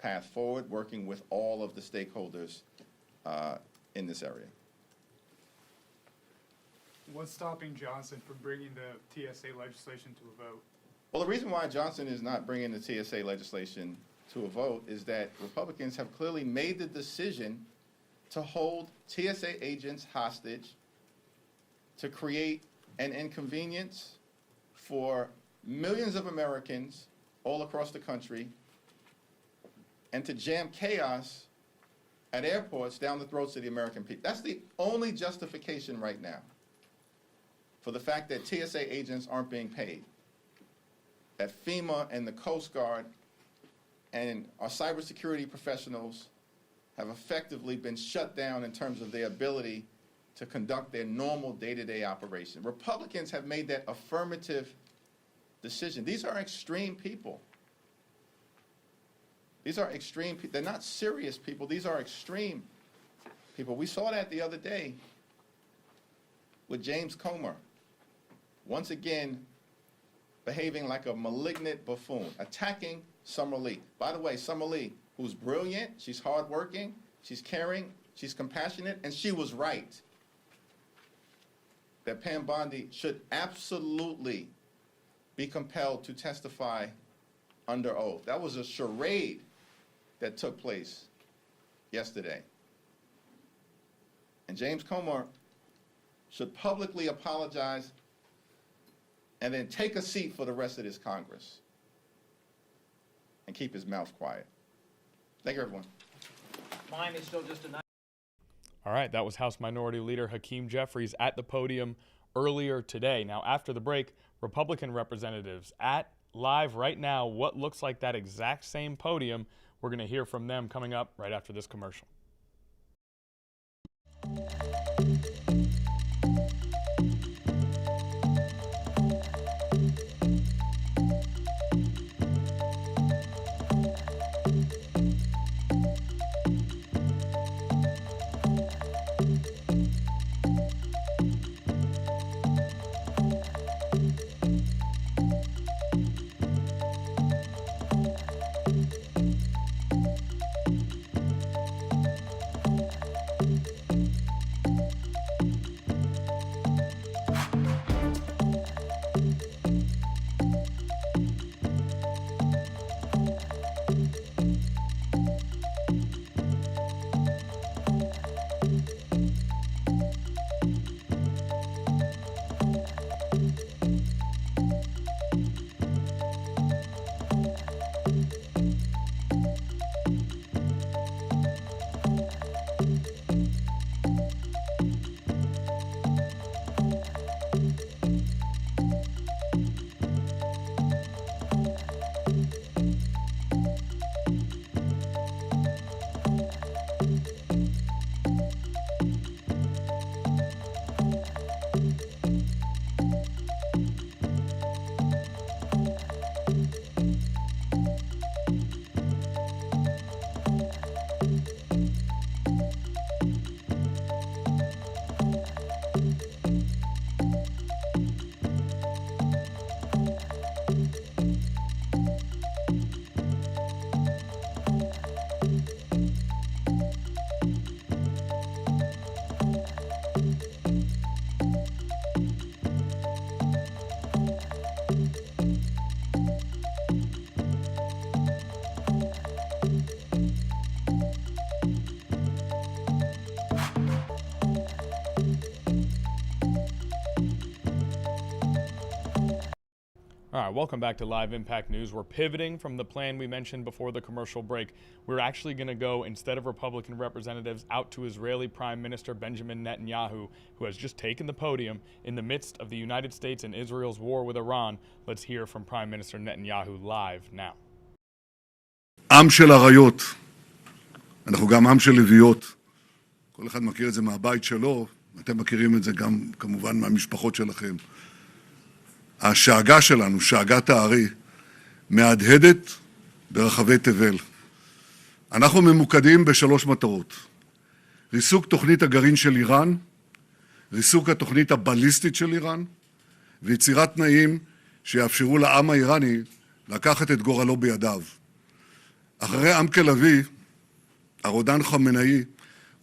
path forward, working with all of the stakeholders in this area.
What's stopping Johnson from bringing the TSA legislation to a vote?
Well, the reason why Johnson is not bringing the TSA legislation to a vote is that Republicans have clearly made the decision to hold TSA agents hostage, to create an inconvenience for millions of Americans all across the country, and to jam chaos at airports down the throats of the American people. That's the only justification right now for the fact that TSA agents aren't being paid, that FEMA and the Coast Guard and our cybersecurity professionals have effectively been shut down in terms of their ability to conduct their normal day-to-day operation. Republicans have made that affirmative decision. These are extreme people. These are extreme people. They're not serious people. These are extreme people. We saw that the other day with James Comer, once again behaving like a malignant buffoon, attacking Summer Lee. By the way, Summer Lee, who's brilliant, she's hardworking, she's caring, she's compassionate, and she was right that Pam Bondi should absolutely be compelled to testify under oath. That was a charade that took place yesterday. And James Comer should publicly apologize and then take a seat for the rest of this Congress and keep his mouth quiet. Thank you, everyone.
Miami's still just a
All right, that was House Minority Leader Hakeem Jeffries at the podium earlier today. Now, after the break, Republican representatives at live right now what looks like that exact same podium. We're going to hear from them coming up right after this commercial. All right, welcome back to Live Impact News. We're pivoting from the plan we mentioned before the commercial break. We're actually going to go, instead of Republican representatives, out to Israeli Prime Minister Benjamin Netanyahu, who has just taken the podium in the midst of the United States and Israel's war with Iran. Let's hear from Prime Minister Netanyahu live now.
עם של אריות, אנחנו גם עם של לביאות. כל אחד מכיר את זה מהבית שלו, אתם מכירים את זה גם כמובן מהמשפחות שלכם. השאגה שלנו, שאגת הארי, מהדהדת ברחבי תבל. אנחנו ממוקדים בשלוש מטרות. ריסוק תוכנית הגרעין של איראן, ריסוק התוכנית הבליסטית של איראן, ויצירת תנאים שיאפשרו לעם האיראני לקחת את גורלו בידיו. אחרי עמקה לביא, הרודן חמינאי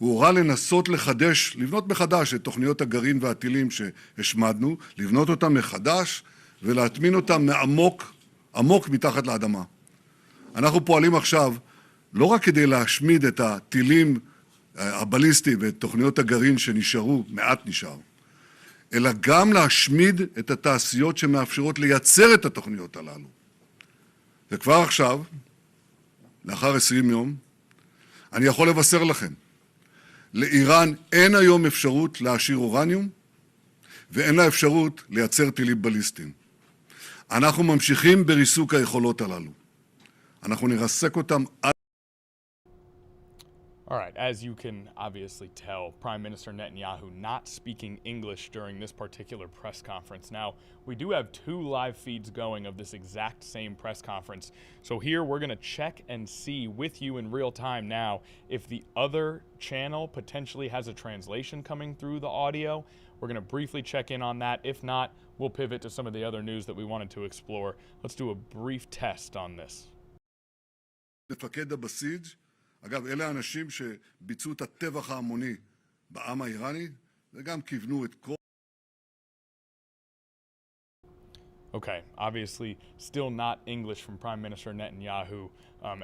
הוא הורה לנסות לחדש, לבנות מחדש את תוכניות הגרעין והטילים שהשמדנו, לבנות אותם מחדש ולהטמין אותם עמוק מתחת לאדמה. אנחנו פועלים עכשיו לא רק כדי להשמיד את הטילים הבליסטיים ואת תוכניות הגרעין שנשארו, מעט נשאר, אלא גם להשמיד את התעשיות שמאפשרות לייצר את התוכניות הללו. וכבר עכשיו, לאחר 20 יום, אני יכול לבשר לכם, לאיראן אין היום אפשרות להעשיר אורניום, ואין לה אפשרות לייצר טילים בליסטיים. אנחנו ממשיכים בריסוק היכולות הללו. אנחנו נרסק אותם עד...
All right, as you can obviously tell, Prime Minister Netanyahu not speaking English during this particular press conference. Now, we do have 2 live feeds going of this exact same press conference. So here we're going to check and see with you in real time now if the other channel potentially has a translation coming through the audio. We're going to briefly check in on that. If not, we'll pivot to some of the other news that we wanted to explore. Let's do a brief test on this.
מפקד הבסיג' אגב, אלה האנשים שביצעו את הטבח ההמוני בעם האיראני, וגם כיוונו את כל...
Okay, obviously still not English from Prime Minister Netanyahu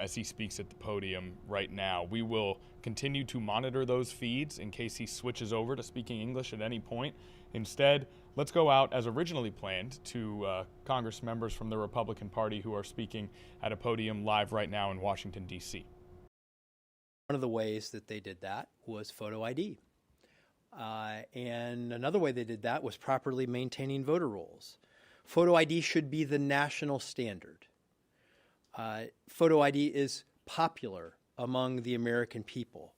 as he speaks at the podium right now. We will continue to monitor those feeds in case he switches over to speaking English at any point. Instead, let's go out as originally planned to Congress members from the Republican Party who are speaking at a podium live right now in Washington, D.C.
One of the ways that they did that was photo ID. And another way they did that was properly maintaining voter rolls. Photo ID should be the national standard. Photo ID is popular among the American people.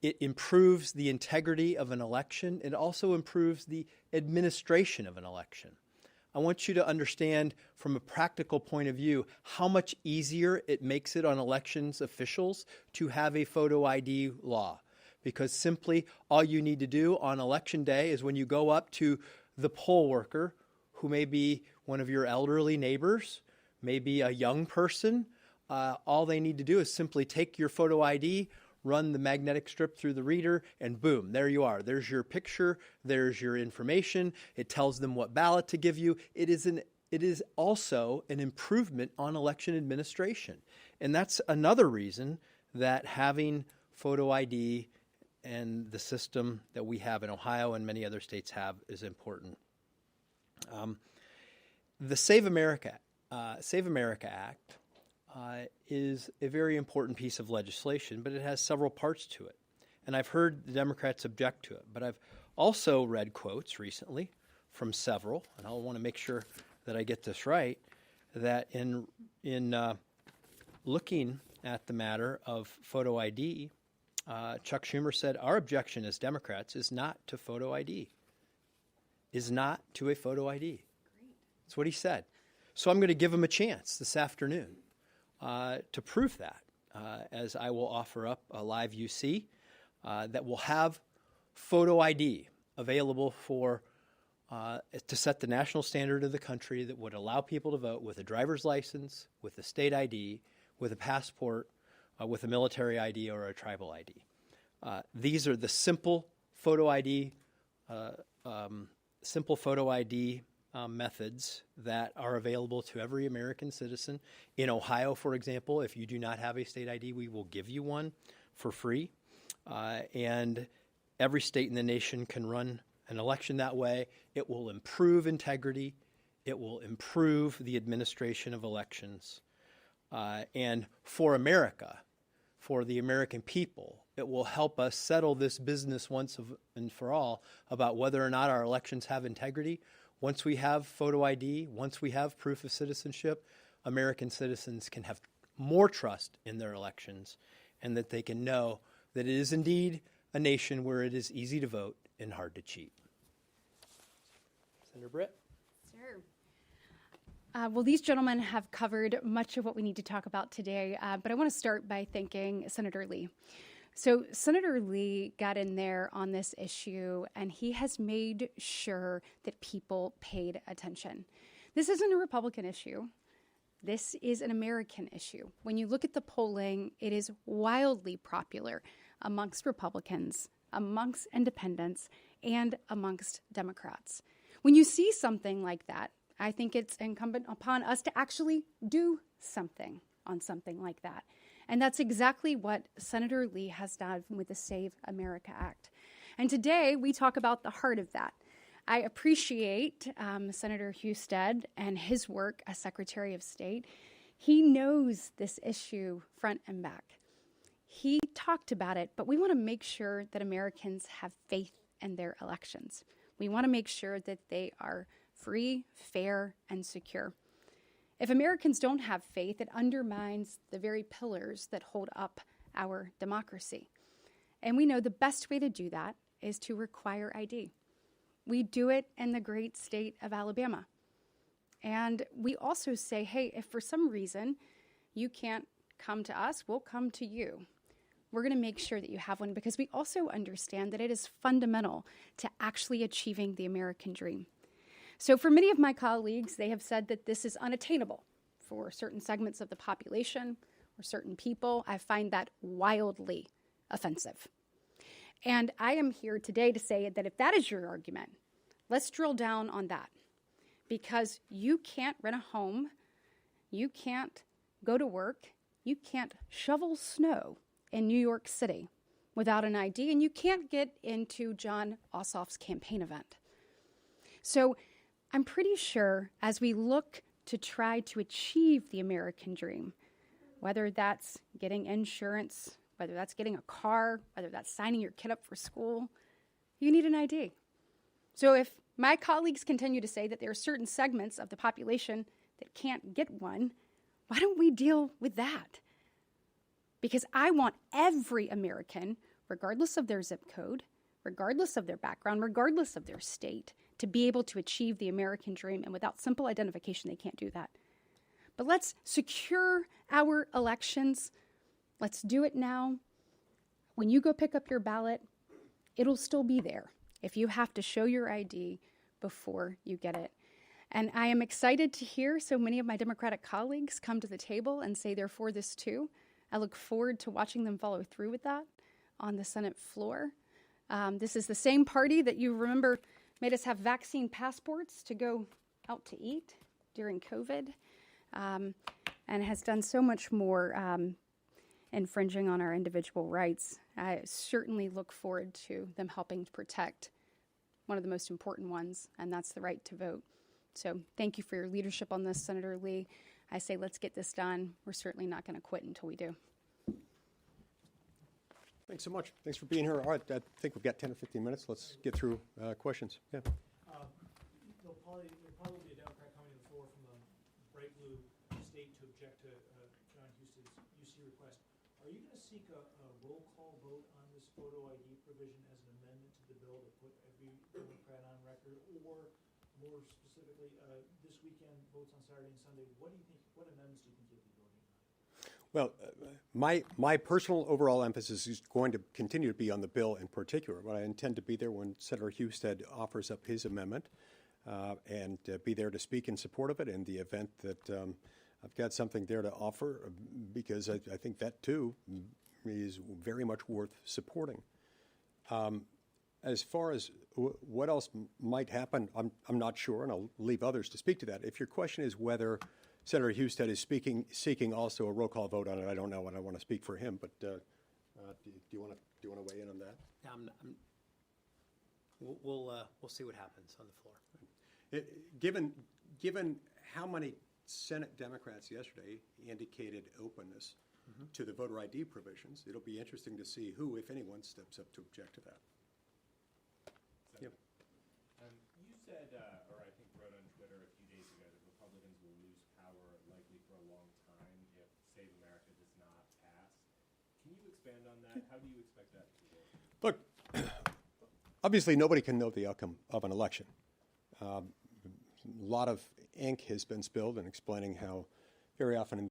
It improves the integrity of an election. It also improves the administration of an election. I want you to understand from a practical point of view how much easier it makes it on elections officials to have a photo ID law. Because simply all you need to do on election day is when you go up to the poll worker, who may be one of your elderly neighbors, maybe a young person, all they need to do is simply take your photo ID, run the magnetic strip through the reader, and boom, there you are. There's your picture, there's your information. It tells them what ballot to give you. It is also an improvement on election administration. And that's another reason that having photo ID and the system that we have in Ohio and many other states have is important. The Save America Act is a very important piece of legislation, but it has several parts to it. And I've heard the Democrats object to it, but I've also read quotes recently from several, and I want to make sure that I get this right, that in looking at the matter of photo ID, Chuck Schumer said, our objection as Democrats is not to photo ID, is not to a photo ID. That's what he said. So I'm going to give him a chance this afternoon to prove that, as I will offer up a live UC that will have photo ID available for to set the national standard of the country that would allow people to vote with a driver's license, with a state ID, with a passport, with a military ID or a tribal ID. These are the simple photo ID methods that are available to every American citizen. In Ohio, for example, if you do not have a state ID, we will give you one for free. And every state in the nation can run an election that way. It will improve integrity. It will improve the administration of elections. And for America, for the American people, it will help us settle this business once and for all about whether or not our elections have integrity. Once we have photo ID, once we have proof of citizenship, American citizens can have more trust in their elections and that they can know that it is indeed a nation where it is easy to vote and hard to cheat. Senator Britt?
Sir. Well, these gentlemen have covered much of what we need to talk about today, but I want to start by thanking Senator Lee. So Senator Lee got in there on this issue, and he has made sure that people paid attention. This isn't a Republican issue. This is an American issue. When you look at the polling, it is wildly popular amongst Republicans, amongst independents, and amongst Democrats. When you see something like that, I think it's incumbent upon us to actually do something on something like that. And that's exactly what Senator Lee has done with the Save America Act. And today we talk about the heart of that. I appreciate Senator Husted and his work as Secretary of State. He knows this issue front and back. He talked about it, but we want to make sure that Americans have faith in their elections. We want to make sure that they are free, fair, and secure. If Americans don't have faith, it undermines the very pillars that hold up our democracy. And we know the best way to do that is to require ID. We do it in the great state of Alabama. And we also say, hey, if for some reason you can't come to us, we'll come to you. We're going to make sure that you have one because we also understand that it is fundamental to actually achieving the American dream. So for many of my colleagues, they have said that this is unattainable for certain segments of the population or certain people. I find that wildly offensive. And I am here today to say that if that is your argument, let's drill down on that. Because you can't rent a home, you can't go to work, you can't shovel snow in New York City without an ID, and you can't get into John Ossoff's campaign event. So I'm pretty sure as we look to try to achieve the American dream, whether that's getting insurance, whether that's getting a car, whether that's signing your kid up for school, you need an ID. So if my colleagues continue to say that there are certain segments of the population that can't get one, why don't we deal with that? Because I want every American, regardless of their zip code, regardless of their background, regardless of their state, to be able to achieve the American dream. And without simple identification, they can't do that. But let's secure our elections. Let's do it now. When you go pick up your ballot, it'll still be there if you have to show your ID before you get it. And I am excited to hear so many of my Democratic colleagues come to the table and say they're for this too. I look forward to watching them follow through with that on the Senate floor. This is the same party that you remember made us have vaccine passports to go out to eat during COVID, and has done so much more infringing on our individual rights. I certainly look forward to them helping to protect one of the most important ones, and that's the right to vote. So thank you for your leadership on this, Senator Lee. I say let's get this done. We're certainly not going to quit until we do.
Thanks so much. Thanks for being here. All right, I think we've got 10 or 15 minutes. Let's get through questions. Yeah.
There'll probably be a Democrat coming to the floor from the bright blue state to object to John Huston's UC request. Are you going to seek a roll call vote on this photo ID provision as an amendment to the bill to put every Democrat on record, or more specifically, this weekend votes on Saturday and Sunday? What amendments do you think you'll be voting on?
Well, my personal overall emphasis is going to continue to be on the bill in particular, but I intend to be there when Senator Husted offers up his amendment and be there to speak in support of it in the event that I've got something there to offer, because I think that, too, is very much worth supporting. As far as what else might happen, I'm not sure, and I'll leave others to speak to that. If your question is whether Senator Husted is seeking also a roll call vote on it, I don't know, and I want to speak for him, but do you want to weigh in on that?
We'll see what happens on the floor.
Given how many Senate Democrats yesterday indicated openness to the voter ID provisions, it'll be interesting to see who, if anyone, steps up to object to that. Yep.
You said, or I think wrote on Twitter a few days ago, that Republicans will lose power likely for a long time if Save America does not pass. Can you expand on that? How do you expect that to work?
Look, obviously nobody can know the outcome of an election. A lot of ink has been spilled in explaining how very often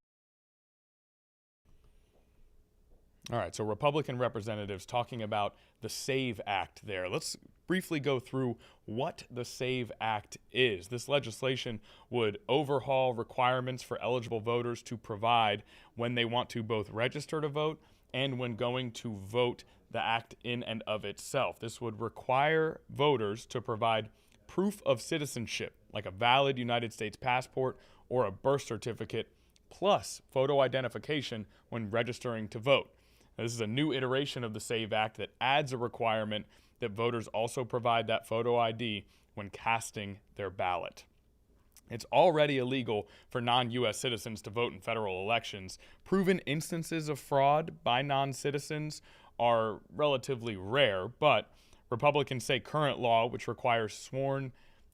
All right, so Republican representatives talking about the SAVE Act there. Let's briefly go through what the SAVE Act is. This legislation would overhaul requirements for eligible voters to provide when they want to both register to vote and when going to vote the act in and of itself. This would require voters to provide proof of citizenship, like a valid United States passport or a birth certificate, plus photo identification when registering to vote. Now, this is a new iteration of the SAVE Act that adds a requirement that voters also provide that photo ID when casting their ballot. It's already illegal for non-U.S. citizens to vote in federal elections. Proven instances of fraud by non-citizens are relatively rare, but Republicans say current law, which requires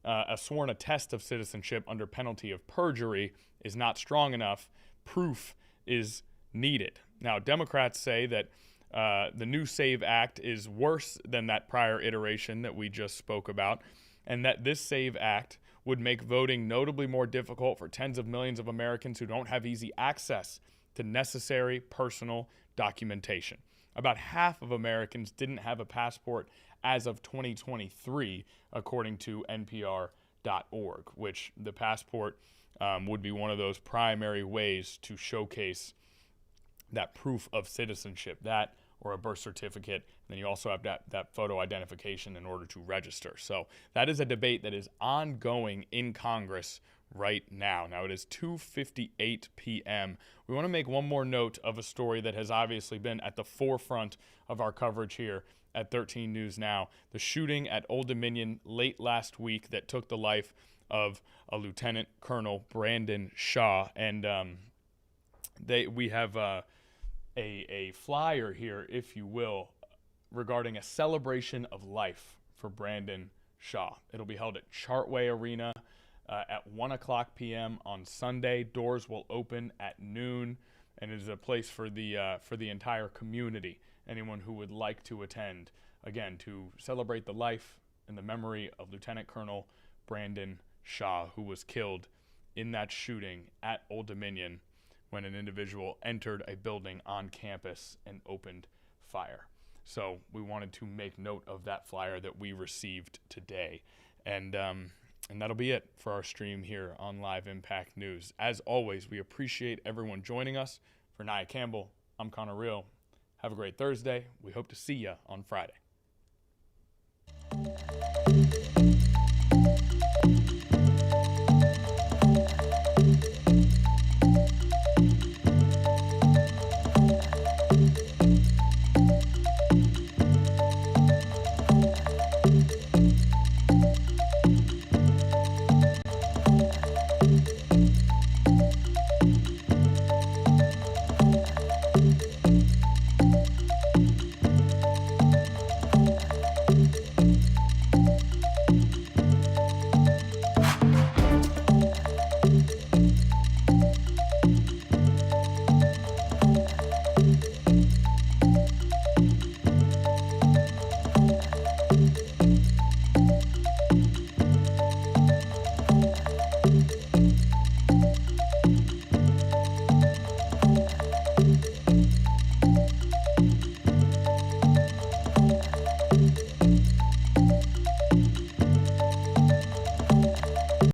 a sworn attest of citizenship under penalty of perjury, is not strong enough. Proof is needed. Now, Democrats say that the new SAVE Act is worse than that prior iteration that we just spoke about, and that this SAVE Act would make voting notably more difficult for tens of millions of Americans who don't have easy access to necessary personal documentation. About half of Americans didn't have a passport as of 2023, according to NPR.org, which the passport would be one of those primary ways to showcase that proof of citizenship, that or a birth certificate. Then you also have that photo identification in order to register. So that is a debate that is ongoing in Congress right now. Now it is 2:58 p.m. We want to make one more note of a story that has obviously been at the forefront of our coverage here at 13 News Now. The shooting at Old Dominion late last week that took the life of a Lieutenant Colonel Brandon Shaw. And we have a flyer here, if you will, regarding a celebration of life for Brandon Shaw. It'll be held at Chartway Arena at 1 o'clock p.m. on Sunday. Doors will open at noon, and it is a place for the entire community, anyone who would like to attend, again, to celebrate the life and the memory of Lieutenant Colonel Brandon Shaw, who was killed in that shooting at Old Dominion when an individual entered a building on campus and opened fire. So we wanted to make note of that flyer that we received today. And that'll be it for our stream here on Live Impact News. As always, we appreciate everyone joining us. For Nia Campbell, I'm Connor Real. Have a great Thursday. We hope to see you on Friday.